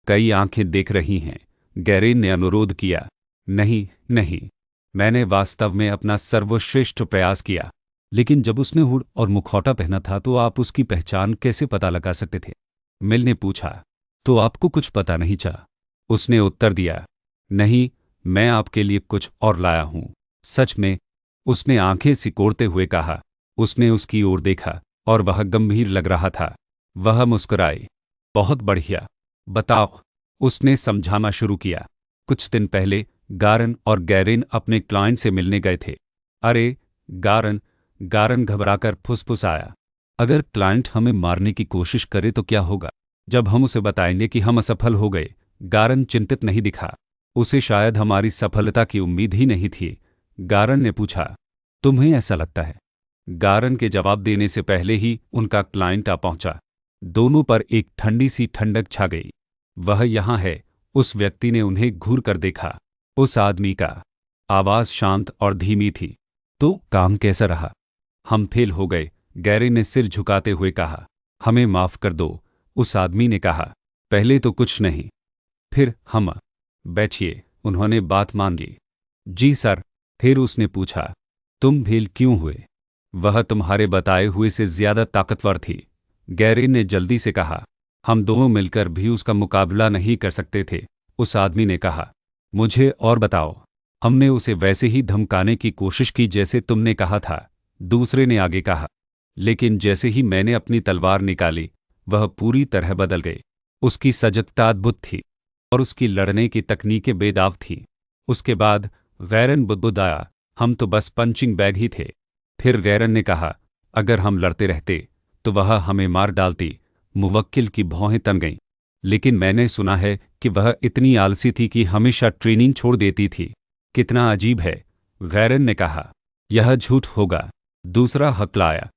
कई आंखें देख रही हैं। गैरेन ने अनुरोध किया। नहीं नहीं, मैंने वास्तव में अपना सर्वश्रेष्ठ प्रयास किया, लेकिन जब उसने हुड और मुखौटा पहना था तो आप उसकी पहचान कैसे पता लगा सकते थे? मिल ने पूछा। तो आपको कुछ पता नहीं चला? उसने उत्तर दिया, नहीं, मैं आपके लिए कुछ और लाया हूं। सच में? उसने आंखें सिकोड़ते हुए कहा। उसने उसकी ओर देखा और वह गंभीर लग रहा था। वह मुस्कुराई। बहुत बढ़िया, बताओ। उसने समझाना शुरू किया। कुछ दिन पहले गारन और गैरेन अपने क्लाइंट से मिलने गए थे। अरे गारन घबराकर फुसफुसाया, अगर क्लाइंट हमें मारने की कोशिश करे तो क्या होगा? जब हम उसे बताएंगे कि हम असफल हो गए। गारन चिंतित नहीं दिखा। उसे शायद हमारी सफलता की उम्मीद ही नहीं थी। गारन ने पूछा, तुम्हें ऐसा लगता है? गारन के जवाब देने से पहले ही उनका क्लाइंट आ पहुंचा। दोनों पर एक ठंडी सी ठंडक छा गई। वह यहाँ है। उस व्यक्ति ने उन्हें घूर कर देखा। उस आदमी का आवाज शांत और धीमी थी। तो काम कैसा रहा? हम फेल हो गए, गैरेन ने सिर झुकाते हुए कहा। हमें माफ कर दो, उस आदमी ने कहा। पहले तो कुछ नहीं, फिर हम। बैठिए, उन्होंने बात मान ली। जी सर। फिर उसने पूछा, तुम फेल क्यों हुए? वह तुम्हारे बताए हुए से ज्यादा ताकतवर थी, गैरेन ने जल्दी से कहा। हम दोनों मिलकर भी उसका मुकाबला नहीं कर सकते थे, उस आदमी ने कहा। मुझे और बताओ। हमने उसे वैसे ही धमकाने की कोशिश की जैसे तुमने कहा था, दूसरे ने आगे कहा। लेकिन जैसे ही मैंने अपनी तलवार निकाली, वह पूरी तरह बदल गई। उसकी सजगता अद्भुत थी और उसकी लड़ने की तकनीकें बेदाग थीं। उसके बाद गैरन बुदबुदाया, हम तो बस पंचिंग बैग ही थे। फिर गैरन ने कहा, अगर हम लड़ते रहते तो वह हमें मार डालती। मुवक्किल की भौहें तन गईं। लेकिन मैंने सुना है कि वह इतनी आलसी थी कि हमेशा ट्रेनिंग छोड़ देती थी। कितना अजीब है, गैरन ने कहा। यह झूठ होगा, दूसरा हकलाया।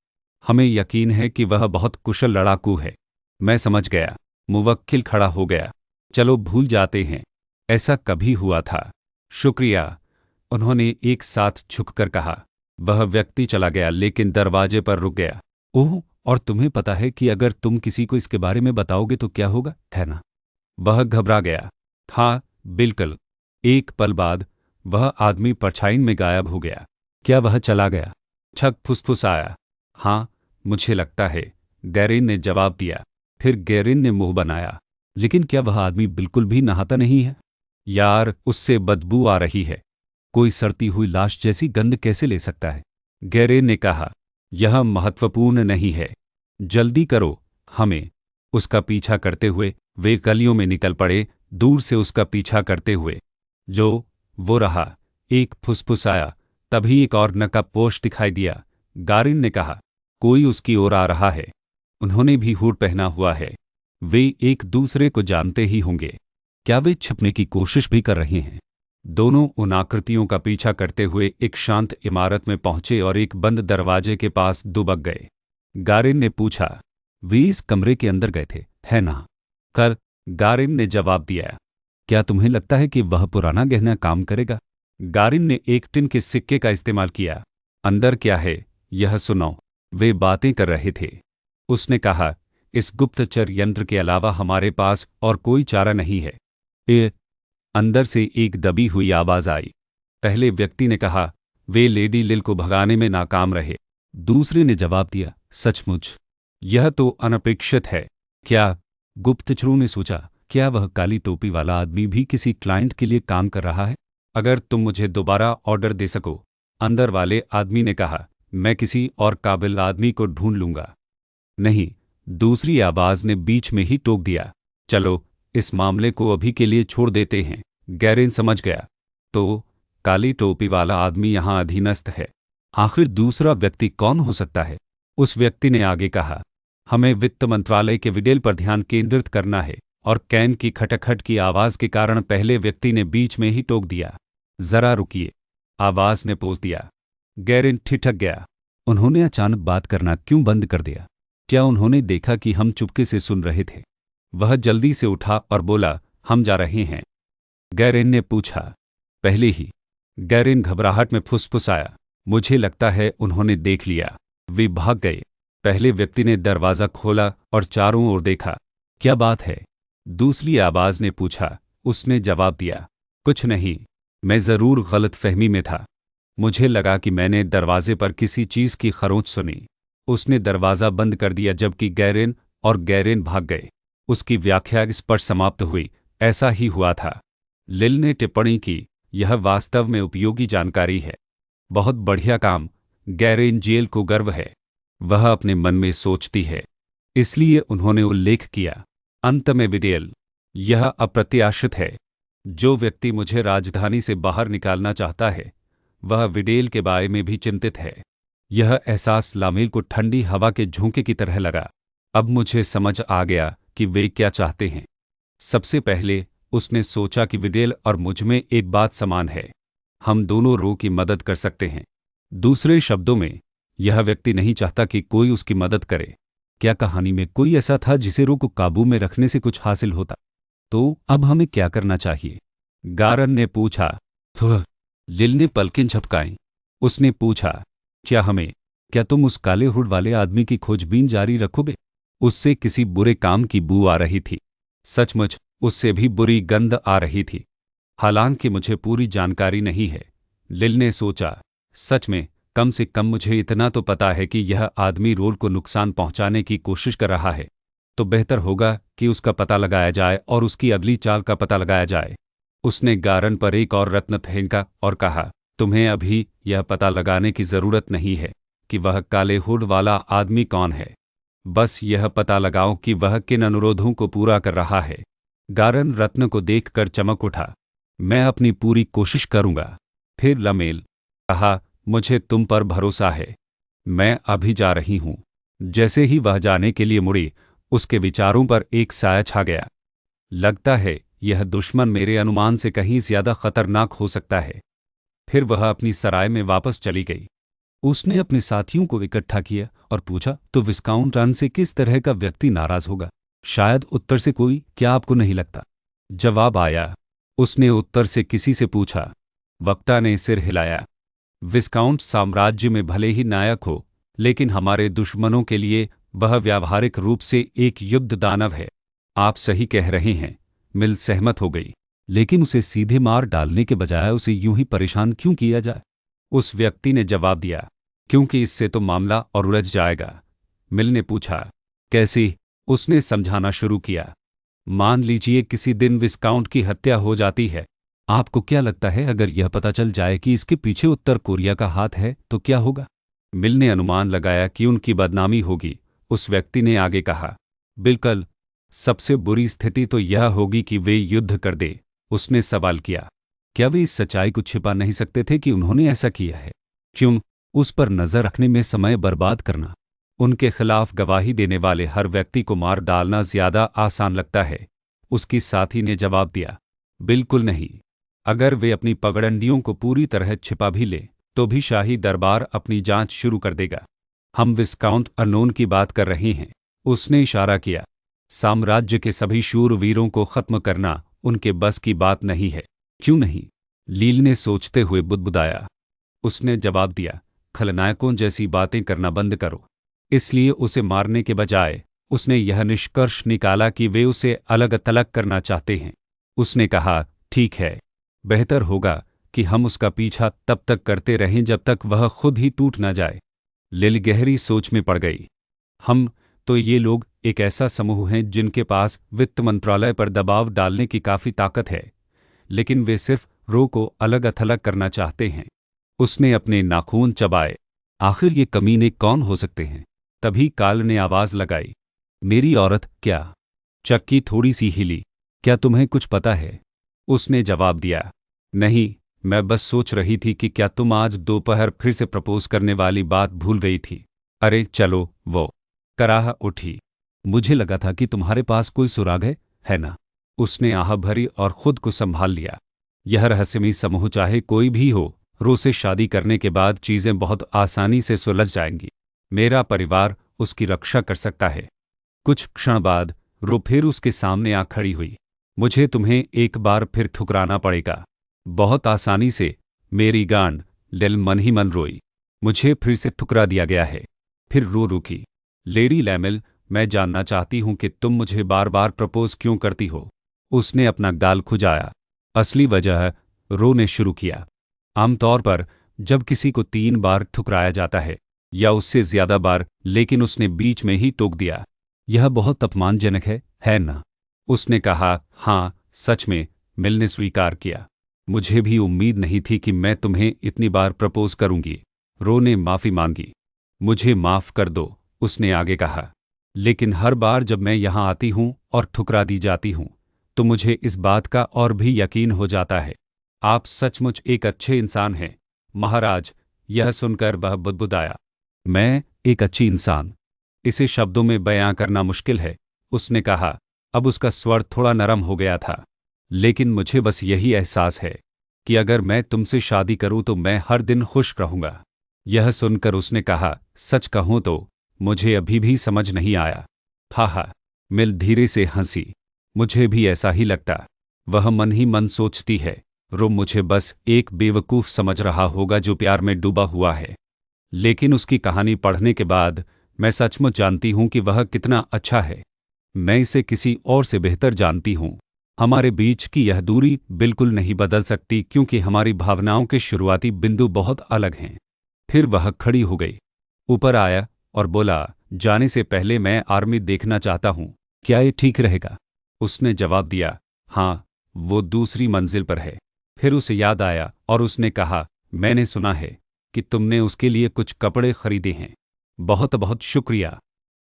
हमें यकीन है कि वह बहुत कुशल लड़ाकू है। मैं समझ गया। मुवक्किल खड़ा हो गया। चलो भूल जाते हैं, ऐसा कभी हुआ था। शुक्रिया, उन्होंने एक साथ झुककर कहा। वह व्यक्ति चला गया लेकिन दरवाजे पर रुक गया। ओह, और तुम्हें पता है कि अगर तुम किसी को इसके बारे में बताओगे तो क्या होगा, है ना? वह घबरा गया। हाँ, बिल्कुल। एक पल बाद वह आदमी परछाई में गायब हो गया। क्या वह चला गया? छक फुसफुसाया। हाँ, मुझे लगता है, गैरेन ने जवाब दिया। फिर गैरेन ने मुंह बनाया, लेकिन क्या वह आदमी बिल्कुल भी नहाता नहीं है? यार, उससे बदबू आ रही है। कोई सड़ती हुई लाश जैसी गंध कैसे ले सकता है? गैरेन ने कहा, यह महत्वपूर्ण नहीं है। जल्दी करो, हमें। उसका पीछा करते हुए वे गलियों में निकल पड़े, दूर से उसका पीछा करते हुए। जो वो रहा, एक फुसफुसाया। तभी एक और नकाबपोश दिखाई दिया। गारिन ने कहा, कोई उसकी ओर आ रहा है। उन्होंने भी हुड पहना हुआ है। वे एक दूसरे को जानते ही होंगे। क्या वे छिपने की कोशिश भी कर रहे हैं? दोनों उन आकृतियों का पीछा करते हुए एक शांत इमारत में पहुंचे और एक बंद दरवाजे के पास दुबक गए। गारिन ने पूछा, वे इस कमरे के अंदर गए थे, है ना? कर गारिन ने जवाब दिया। क्या तुम्हें लगता है कि वह पुराना गहना काम करेगा? गारिन ने एक टिन के सिक्के का इस्तेमाल किया। अंदर क्या है, यह सुनो। वे बातें कर रहे थे। उसने कहा, इस गुप्तचर यंत्र के अलावा हमारे पास और कोई चारा नहीं है। अंदर से एक दबी हुई आवाज आई। पहले व्यक्ति ने कहा, वे लेडी लिल को भगाने में नाकाम रहे। दूसरे ने जवाब दिया, सचमुच? यह तो अनपेक्षित है। क्या? गुप्तचरों ने सोचा, क्या वह काली टोपी वाला आदमी भी किसी क्लाइंट के लिए काम कर रहा है? अगर तुम मुझे दोबारा ऑर्डर दे सको, अंदर वाले आदमी ने कहा, मैं किसी और काबिल आदमी को ढूंढ लूंगा। नहीं, दूसरी आवाज ने बीच में ही टोक दिया, चलो इस मामले को अभी के लिए छोड़ देते हैं। गैरेन समझ गया, तो काली टोपी वाला आदमी यहां अधीनस्थ है। आखिर दूसरा व्यक्ति कौन हो सकता है? उस व्यक्ति ने आगे कहा, हमें वित्त मंत्रालय के विडेल पर ध्यान केंद्रित करना है। और कैन की खटखट की आवाज के कारण पहले व्यक्ति ने बीच में ही टोक दिया, जरा रुकिए। आवाज ने पोंछ दिया। गैरेन ठिठक गया। उन्होंने अचानक बात करना क्यों बंद कर दिया? क्या उन्होंने देखा कि हम चुपके से सुन रहे थे? वह जल्दी से उठा और बोला, हम जा रहे हैं। गैरेन ने पूछा, पहले ही? गैरेन घबराहट में फुसफुसाया, मुझे लगता है उन्होंने देख लिया। वे भाग गए। पहले व्यक्ति ने दरवाज़ा खोला और चारों ओर देखा। क्या बात है? दूसरी आवाज ने पूछा। उसने जवाब दिया, कुछ नहीं, मैं ज़रूर गलतफहमी में था। मुझे लगा कि मैंने दरवाजे पर किसी चीज़ की खरोंच सुनी। उसने दरवाज़ा बंद कर दिया जबकि गैरेन भाग गए। उसकी व्याख्या इस पर समाप्त हुई, ऐसा ही हुआ था। लिल ने टिप्पणी की, यह वास्तव में उपयोगी जानकारी है। बहुत बढ़िया काम। गैरेन जेल को गर्व है, वह अपने मन में सोचती है। इसलिए उन्होंने उल्लेख किया। अंत में विडेल, यह अप्रत्याशित है। जो व्यक्ति मुझे राजधानी से बाहर निकालना चाहता है, वह विडेल के बारे में भी चिंतित है। यह एहसास लामेल को ठंडी हवा के झोंके की तरह लगा। अब मुझे समझ आ गया कि वे क्या चाहते हैं। सबसे पहले उसने सोचा कि विडेल और मुझ में एक बात समान है, हम दोनों रो की मदद कर सकते हैं। दूसरे शब्दों में, यह व्यक्ति नहीं चाहता कि कोई उसकी मदद करे। क्या कहानी में कोई ऐसा था जिसे रो को काबू में रखने से कुछ हासिल होता? तो अब हमें क्या करना चाहिए? गारन ने पूछा। लिल ने पलकें झपकाईं। उसने पूछा, क्या तुम उस काले हुड वाले आदमी की खोजबीन जारी रखोगे? उससे किसी बुरे काम की बू आ रही थी। सचमुच उससे भी बुरी गंध आ रही थी। हालांकि मुझे पूरी जानकारी नहीं है। लिल ने सोचा, सच में कम से कम मुझे इतना तो पता है कि यह आदमी रोल को नुकसान पहुंचाने की कोशिश कर रहा है। तो बेहतर होगा कि उसका पता लगाया जाए और उसकी अगली चाल का पता लगाया जाए। उसने गारन पर एक और रत्न फेंका और कहा, तुम्हें अभी यह पता लगाने की जरूरत नहीं है कि वह काले हुड वाला आदमी कौन है। बस यह पता लगाओ कि वह किन अनुरोधों को पूरा कर रहा है। गारन रत्न को देखकर चमक उठा। मैं अपनी पूरी कोशिश करूंगा। फिर लमेल कहा, मुझे तुम पर भरोसा है। मैं अभी जा रही हूं। जैसे ही वह जाने के लिए मुड़ी, उसके विचारों पर एक साया छा गया। लगता है यह दुश्मन मेरे अनुमान से कहीं ज्यादा खतरनाक हो सकता है। फिर वह अपनी सराय में वापस चली गई। उसने अपने साथियों को इकट्ठा किया और पूछा, तो विस्काउंट रन से किस तरह का व्यक्ति नाराज होगा? शायद उत्तर से कोई, क्या आपको नहीं लगता? जवाब आया। उसने उत्तर से किसी से पूछा। वक्ता ने सिर हिलाया। विस्काउंट साम्राज्य में भले ही नायक हो, लेकिन हमारे दुश्मनों के लिए वह व्यावहारिक रूप से एक युद्ध दानव है। आप सही कह रहे हैं। मिल सहमत हो गई। लेकिन उसे सीधे मार डालने के बजाय उसे यूं ही परेशान क्यों किया जाए? उस व्यक्ति ने जवाब दिया, क्योंकि इससे तो मामला और उलझ जाएगा। मिल ने पूछा, कैसे? उसने समझाना शुरू किया। मान लीजिए किसी दिन विस्काउंट की हत्या हो जाती है। आपको क्या लगता है अगर यह पता चल जाए कि इसके पीछे उत्तर कोरिया का हाथ है तो क्या होगा? मिल ने अनुमान लगाया कि उनकी बदनामी होगी। उस व्यक्ति ने आगे कहा, बिल्कुल। सबसे बुरी स्थिति तो यह होगी कि वे युद्ध कर दे। उसने सवाल किया, क्या वे इस सच्चाई को छिपा नहीं सकते थे कि उन्होंने ऐसा किया है? क्यों उस पर नज़र रखने में समय बर्बाद करना? उनके खिलाफ गवाही देने वाले हर व्यक्ति को मार डालना ज्यादा आसान लगता है। उसकी साथी ने जवाब दिया, बिल्कुल नहीं। अगर वे अपनी पगडंडियों को पूरी तरह छिपा भी ले तो भी शाही दरबार अपनी जांच शुरू कर देगा। हम विस्काउंट अर्नोन की बात कर रहे हैं। उसने इशारा किया। साम्राज्य के सभी शूरवीरों को खत्म करना उनके बस की बात नहीं है। क्यों नहीं? लील ने सोचते हुए बुदबुदाया। उसने जवाब दिया, खलनायकों जैसी बातें करना बंद करो। इसलिए उसे मारने के बजाय उसने यह निष्कर्ष निकाला कि वे उसे अलग थलग करना चाहते हैं। उसने कहा, ठीक है, बेहतर होगा कि हम उसका पीछा तब तक करते रहें जब तक वह खुद ही टूट न जाए। लिल गहरी सोच में पड़ गई। हम तो ये लोग एक ऐसा समूह हैं जिनके पास वित्त मंत्रालय पर दबाव डालने की काफ़ी ताकत है, लेकिन वे सिर्फ रो को अलग थलग करना चाहते हैं। उसने अपने नाखून चबाए। आखिर ये कमीने कौन हो सकते हैं? तभी काल ने आवाज़ लगाई, मेरी औरत। क्या? चक्की थोड़ी सी हिली। क्या तुम्हें कुछ पता है? उसने जवाब दिया, नहीं, मैं बस सोच रही थी कि क्या तुम आज दोपहर फिर से प्रपोज करने वाली बात भूल गई थी? अरे चलो, वो कराह उठी। मुझे लगा था कि तुम्हारे पास कोई सुराग है ना? उसने आह भरी और खुद को संभाल लिया। यह रहस्यमयी समूह चाहे कोई भी हो, रो से शादी करने के बाद चीज़ें बहुत आसानी से सुलझ जाएंगी। मेरा परिवार उसकी रक्षा कर सकता है। कुछ क्षण बाद रो फिर उसके सामने आ खड़ी हुई। मुझे तुम्हें एक बार फिर ठुकराना पड़ेगा। बहुत आसानी से, मेरी गांड। लिल मन ही मन रोई। मुझे फिर से ठुकरा दिया गया है। फिर रो रुकी। लेडी लैमिल, मैं जानना चाहती हूं कि तुम मुझे बार बार प्रपोज क्यों करती हो? उसने अपना गाल खुजाया। असली वजह, रो ने शुरू किया। आमतौर पर जब किसी को 3 बार ठुकराया जाता है या उससे ज्यादा बार, लेकिन उसने बीच में ही टोक दिया। यह बहुत अपमानजनक है ना? उसने कहा, हाँ, सच में। मिल ने स्वीकार किया। मुझे भी उम्मीद नहीं थी कि मैं तुम्हें इतनी बार प्रपोज करूंगी। रो ने माफ़ी मांगी। मुझे माफ़ कर दो, उसने आगे कहा। लेकिन हर बार जब मैं यहाँ आती हूँ और ठुकरा दी जाती हूँ तो मुझे इस बात का और भी यकीन हो जाता है। आप सचमुच एक अच्छे इंसान हैं, महाराज। यह सुनकर वह बुदबुदाया। मैं एक अच्छी इंसान? इसे शब्दों में बयां करना मुश्किल है, उसने कहा। अब उसका स्वर थोड़ा नरम हो गया था। लेकिन मुझे बस यही एहसास है कि अगर मैं तुमसे शादी करूं तो मैं हर दिन खुश रहूंगा। यह सुनकर उसने कहा, सच कहूं तो मुझे अभी भी समझ नहीं आया। हा। मिल धीरे से हंसी। मुझे भी ऐसा ही लगता। वह मन ही मन सोचती है, रो मुझे बस एक बेवकूफ़ समझ रहा होगा जो प्यार में डूबा हुआ है। लेकिन उसकी कहानी पढ़ने के बाद मैं सचमुच जानती हूं कि वह कितना अच्छा है। मैं इसे किसी और से बेहतर जानती हूं। हमारे बीच की यह दूरी बिल्कुल नहीं बदल सकती क्योंकि हमारी भावनाओं के शुरुआती बिंदु बहुत अलग हैं। फिर वह खड़ी हो गई, ऊपर आया और बोला, जाने से पहले मैं आर्मी देखना चाहता हूँ। क्या ये ठीक रहेगा? उसने जवाब दिया, हाँ, वो दूसरी मंजिल पर है। फिर उसे याद आया और उसने कहा, मैंने सुना है कि तुमने उसके लिए कुछ कपड़े खरीदे हैं। बहुत बहुत शुक्रिया।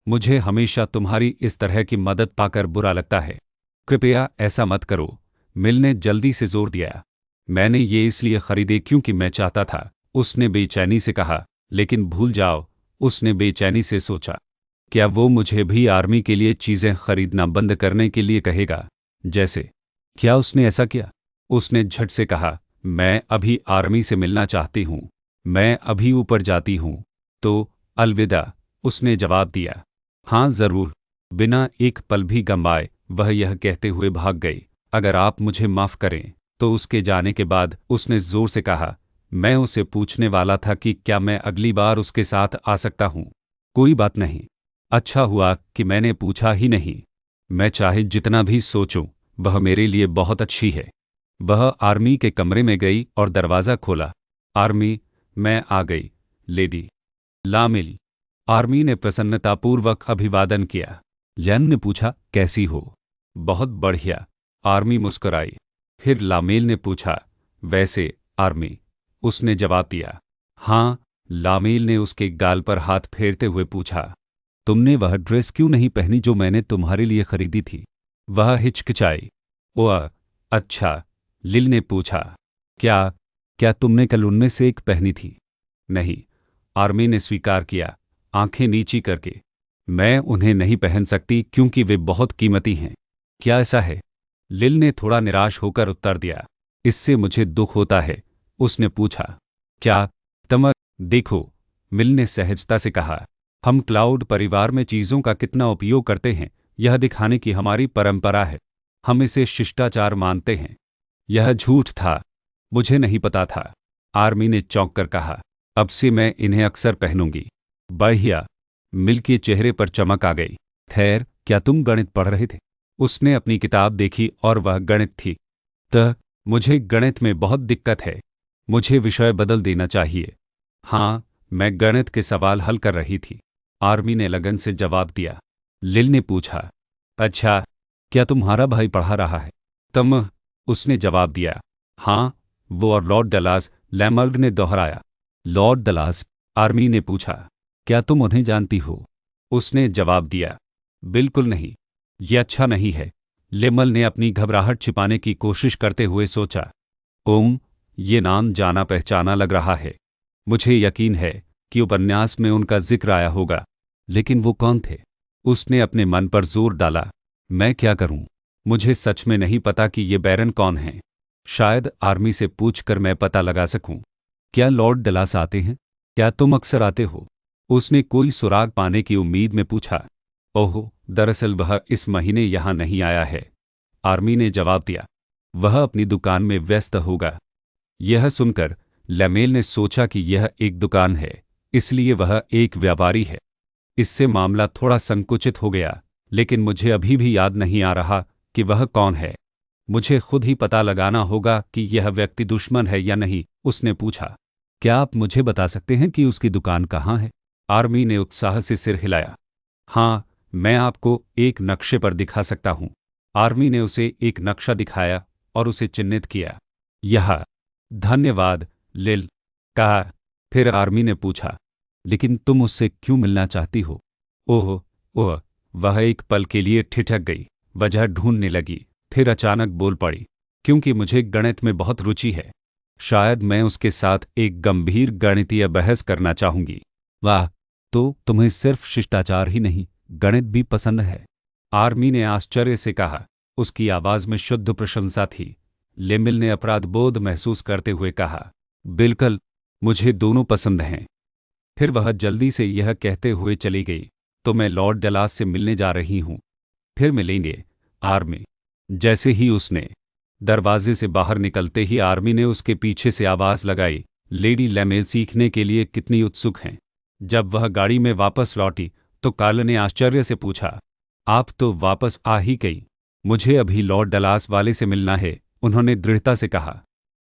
मुझे हमेशा तुम्हारी इस तरह की मदद पाकर बुरा लगता है। कृपया ऐसा मत करो, मिल ने जल्दी से जोर दिया। मैंने ये इसलिए खरीदे क्योंकि मैं चाहता था, उसने बेचैनी से कहा। लेकिन भूल जाओ, उसने बेचैनी से सोचा, क्या वो मुझे भी आर्मी के लिए चीज़ें खरीदना बंद करने के लिए कहेगा? जैसे क्या उसने ऐसा किया? उसने झट से कहा, मैं अभी आर्मी से मिलना चाहती हूँ। मैं अभी ऊपर जाती हूँ। तो अलविदा, उसने जवाब दिया। हाँ ज़रूर। बिना एक पल भी गंवाए वह यह कहते हुए भाग गई, अगर आप मुझे माफ़ करें। तो उसके जाने के बाद उसने ज़ोर से कहा, मैं उसे पूछने वाला था कि क्या मैं अगली बार उसके साथ आ सकता हूँ। कोई बात नहीं। अच्छा हुआ कि मैंने पूछा ही नहीं। मैं चाहे जितना भी सोचूं, वह मेरे लिए बहुत अच्छी है। वह आर्मी के कमरे में गई और दरवाज़ा खोला। आर्मी, मैं आ गई, लेडी लामिल। आर्मी ने प्रसन्नतापूर्वक अभिवादन किया। लैन ने पूछा, कैसी हो? बहुत बढ़िया, आर्मी मुस्कुराई। फिर लामेल ने पूछा, वैसे आर्मी? उसने जवाब दिया। हाँ, लामेल ने उसके गाल पर हाथ फेरते हुए पूछा, तुमने वह ड्रेस क्यों नहीं पहनी जो मैंने तुम्हारे लिए खरीदी थी? वह हिचकिचाई। ओह, अच्छा, लिल ने पूछा, क्या क्या तुमने कल उनमें से एक पहनी थी? नहीं, आर्मी ने स्वीकार किया, आंखें नीची करके। मैं उन्हें नहीं पहन सकती क्योंकि वे बहुत कीमती हैं। क्या ऐसा है? लिल ने थोड़ा निराश होकर उत्तर दिया। इससे मुझे दुख होता है, उसने पूछा। क्या तम देखो, मिल ने सहजता से कहा, हम क्लाउड परिवार में चीज़ों का कितना उपयोग करते हैं, यह दिखाने की हमारी परंपरा है। हम इसे शिष्टाचार मानते हैं। यह झूठ था, मुझे नहीं पता था, आर्मी ने चौंक कर कहा। अब से मैं इन्हें अक्सर पहनूंगी। बढ़िया, मिल के चेहरे पर चमक आ गई। खैर, क्या तुम गणित पढ़ रहे थे? उसने अपनी किताब देखी और वह गणित थी। मुझे गणित में बहुत दिक्कत है, मुझे विषय बदल देना चाहिए। हाँ, मैं गणित के सवाल हल कर रही थी, आर्मी ने लगन से जवाब दिया। लिल ने पूछा, अच्छा, क्या तुम्हारा भाई पढ़ा रहा है? उसने जवाब दिया। हाँ, वो और लॉर्ड डलास, लैमर्ड ने दोहराया। लॉर्ड डलास, आर्मी ने पूछा, क्या तुम उन्हें जानती हो? उसने जवाब दिया, बिल्कुल नहीं, ये अच्छा नहीं है। लेमल ने अपनी घबराहट छिपाने की कोशिश करते हुए सोचा। ये नाम जाना पहचाना लग रहा है। मुझे यकीन है कि उपन्यास में उनका जिक्र आया होगा, लेकिन वो कौन थे? उसने अपने मन पर जोर डाला। मैं क्या करूं? मुझे सच में नहीं पता कि ये बैरन कौन हैं। शायद आर्मी से पूछकर मैं पता लगा सकूं। क्या लॉर्ड डलास आते हैं? क्या तुम अक्सर आते हो? उसने कोई सुराग पाने की उम्मीद में पूछा। ओह, दरअसल वह इस महीने यहाँ नहीं आया है, आर्मी ने जवाब दिया। वह अपनी दुकान में व्यस्त होगा। यह सुनकर लैमेल ने सोचा कि यह एक दुकान है, इसलिए वह एक व्यापारी है। इससे मामला थोड़ा संकुचित हो गया, लेकिन मुझे अभी भी याद नहीं आ रहा कि वह कौन है। मुझे खुद ही पता लगाना होगा कि यह व्यक्ति दुश्मन है या नहीं, उसने पूछा। क्या आप मुझे बता सकते हैं कि उसकी दुकान कहाँ है? आर्मी ने उत्साह से सिर हिलाया। हाँ, मैं आपको एक नक्शे पर दिखा सकता हूँ। आर्मी ने उसे एक नक्शा दिखाया और उसे चिह्नित किया। यह। धन्यवाद, लिल, कहा। फिर आर्मी ने पूछा, लेकिन तुम उससे क्यों मिलना चाहती हो? ओह, वह एक पल के लिए ठिठक गई, वजह ढूंढने लगी, फिर अचानक बोल पड़ी, क्योंकि मुझे गणित में बहुत रुचि है। शायद मैं उसके साथ एक गंभीर गणितीय बहस करना चाहूंगी। वाह, तो तुम्हें सिर्फ शिष्टाचार ही नहीं, गणित भी पसंद है? आर्मी ने आश्चर्य से कहा। उसकी आवाज में शुद्ध प्रशंसा थी। लेमिल ने अपराध बोध महसूस करते हुए कहा, बिल्कुल, मुझे दोनों पसंद हैं। फिर वह जल्दी से यह कहते हुए चली गई, तो मैं लॉर्ड डलास से मिलने जा रही हूं। फिर मिलेंगे, आर्मी। जैसे ही उसने दरवाजे से बाहर निकलते ही आर्मी ने उसके पीछे से आवाज लगाई, लेडी लैमेल सीखने के लिए कितनी उत्सुक हैं? जब वह गाड़ी में वापस लौटी तो कार्ल ने आश्चर्य से पूछा, आप तो वापस आ ही गई। मुझे अभी लॉर्ड डलास वाले से मिलना है, उन्होंने दृढ़ता से कहा।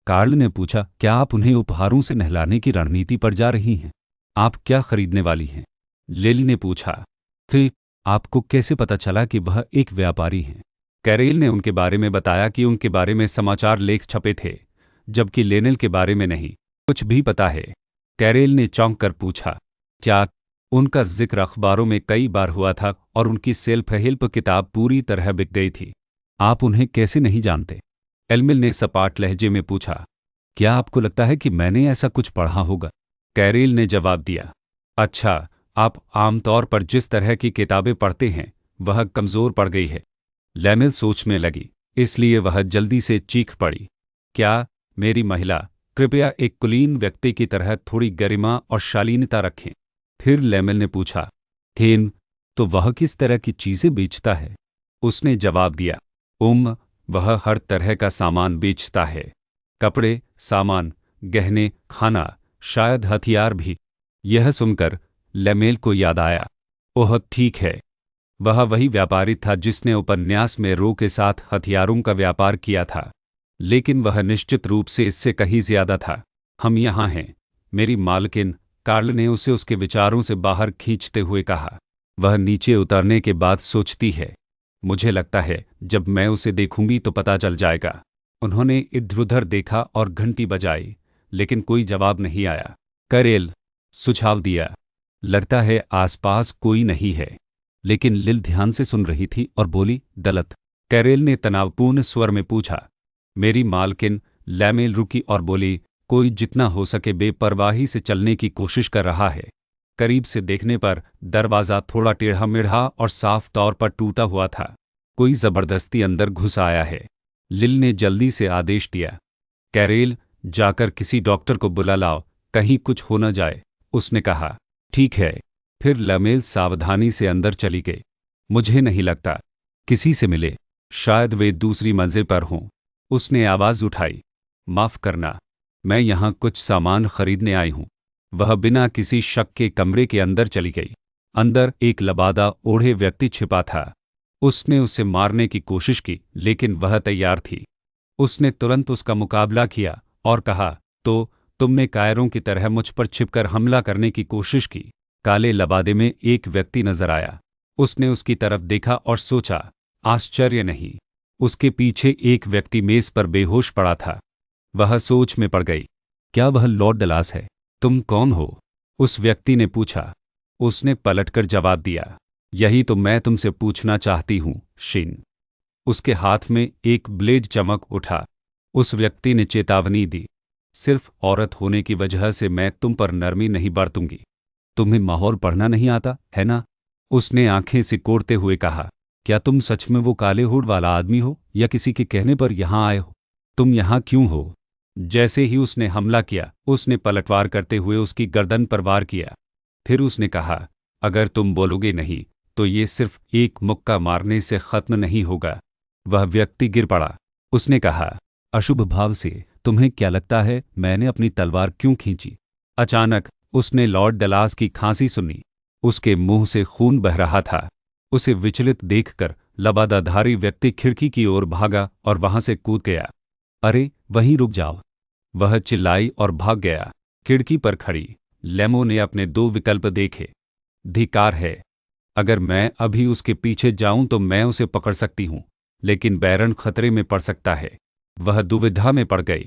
कार्ल ने पूछा, क्या आप उन्हें उपहारों से नहलाने की रणनीति पर जा रही हैं? आप क्या खरीदने वाली हैं? लिली ने पूछा। फिर आपको कैसे पता चला कि वह एक व्यापारी हैं? कैरेल ने उनके बारे में बताया कि उनके बारे में समाचार लेख छपे थे, जबकि लेनेल के बारे में नहीं कुछ भी पता है। कैरेल ने चौंक कर पूछा, क्या? उनका जिक्र अखबारों में कई बार हुआ था और उनकी सेल्फ हेल्प किताब पूरी तरह बिक गई थी। आप उन्हें कैसे नहीं जानते? एल्मिल ने सपाट लहजे में पूछा। क्या आपको लगता है कि मैंने ऐसा कुछ पढ़ा होगा? कैरेल ने जवाब दिया। अच्छा, आप आमतौर पर जिस तरह की किताबें पढ़ते हैं वह कमज़ोर पड़ गई है। लैमिल सोचने लगी, इसलिए वह जल्दी से चीख पड़ी। क्या? मेरी महिला, कृपया एक कुलीन व्यक्ति की तरह थोड़ी गरिमा और शालीनता रखें। फिर लैमिल ने पूछा, थेन, तो वह किस तरह की चीज़ें बेचता है? उसने जवाब दिया, वह हर तरह का सामान बेचता है। कपड़े, सामान, गहने, खाना, शायद हथियार भी। यह सुनकर लैमेल को याद आया। ओह ठीक है, वह वही व्यापारी था जिसने उपन्यास में रो के साथ हथियारों का व्यापार किया था, लेकिन वह निश्चित रूप से इससे कहीं ज्यादा था। हम यहाँ हैं, मेरी मालकिन, कार्ल ने उसे उसके विचारों से बाहर खींचते हुए कहा। वह नीचे उतरने के बाद सोचती है, मुझे लगता है जब मैं उसे देखूंगी तो पता चल जाएगा। उन्होंने इधर-उधर देखा और घंटी बजाई, लेकिन कोई जवाब नहीं आया। कैरेल सुझाव दिया, लगता है आसपास कोई नहीं है। लेकिन लिल ध्यान से सुन रही थी और बोली, दलत। कैरेल ने तनावपूर्ण स्वर में पूछा। मेरी मालकिन लैमेल रुकी और बोली, कोई जितना हो सके बेपरवाही से चलने की कोशिश कर रहा है। करीब से देखने पर दरवाज़ा थोड़ा टेढ़ा-मेढ़ा और साफ तौर पर टूटा हुआ था। कोई ज़बरदस्ती अंदर घुस आया है। लिल ने जल्दी से आदेश दिया, कैरेल, जाकर किसी डॉक्टर को बुला लाओ, कहीं कुछ हो न जाए। उसने कहा, ठीक है। फिर लैमेल सावधानी से अंदर चली गई। मुझे नहीं लगता किसी से मिले, शायद वे दूसरी मंजिल पर हों। उसने आवाज़ उठाई, माफ़ करना, मैं यहाँ कुछ सामान खरीदने आई हूँ। वह बिना किसी शक के कमरे के अंदर चली गई। अंदर एक लबादा ओढ़े व्यक्ति छिपा था। उसने उसे मारने की कोशिश की, लेकिन वह तैयार थी। उसने तुरंत उसका मुकाबला किया और कहा, तो तुमने कायरों की तरह मुझ पर छिपकर हमला करने की कोशिश की। काले लबादे में एक व्यक्ति नजर आया। उसने उसकी तरफ देखा और सोचा, आश्चर्य नहीं, उसके पीछे एक व्यक्ति मेज पर बेहोश पड़ा था। वह सोच में पड़ गई, क्या वह लॉर्ड डलास है? तुम कौन हो? उस व्यक्ति ने पूछा। उसने पलटकर जवाब दिया, यही तो मैं तुमसे पूछना चाहती हूँ, शिन। उसके हाथ में एक ब्लेड चमक उठा। उस व्यक्ति ने चेतावनी दी, सिर्फ औरत होने की वजह से मैं तुम पर नरमी नहीं बरतूंगी। तुम्हें माहौल पढ़ना नहीं आता, है ना? उसने आंखें सिकोड़ते हुए कहा, क्या तुम सच में वो काले हुड वाला आदमी हो या किसी के कहने पर यहाँ आए हो? तुम यहाँ क्यों हो? जैसे ही उसने हमला किया, उसने पलटवार करते हुए उसकी गर्दन पर वार किया। फिर उसने कहा, अगर तुम बोलोगे नहीं तो ये सिर्फ एक मुक्का मारने से खत्म नहीं होगा। वह व्यक्ति गिर पड़ा। उसने कहा, अशुभ भाव से, तुम्हें क्या लगता है मैंने अपनी तलवार क्यों खींची? अचानक उसने लॉर्ड डलास की खांसी सुनी। उसके मुंह से खून बह रहा था। उसे विचलित देखकर लबादाधारी व्यक्ति खिड़की की ओर भागा और वहां से कूद गया। अरे, वहीं रुक जाओ! वह चिल्लाई और भाग गया। खिड़की पर खड़ी लेमो ने अपने दो विकल्प देखे। धिक्कार है, अगर मैं अभी उसके पीछे जाऊं तो मैं उसे पकड़ सकती हूं, लेकिन बैरन खतरे में पड़ सकता है। वह दुविधा में पड़ गई।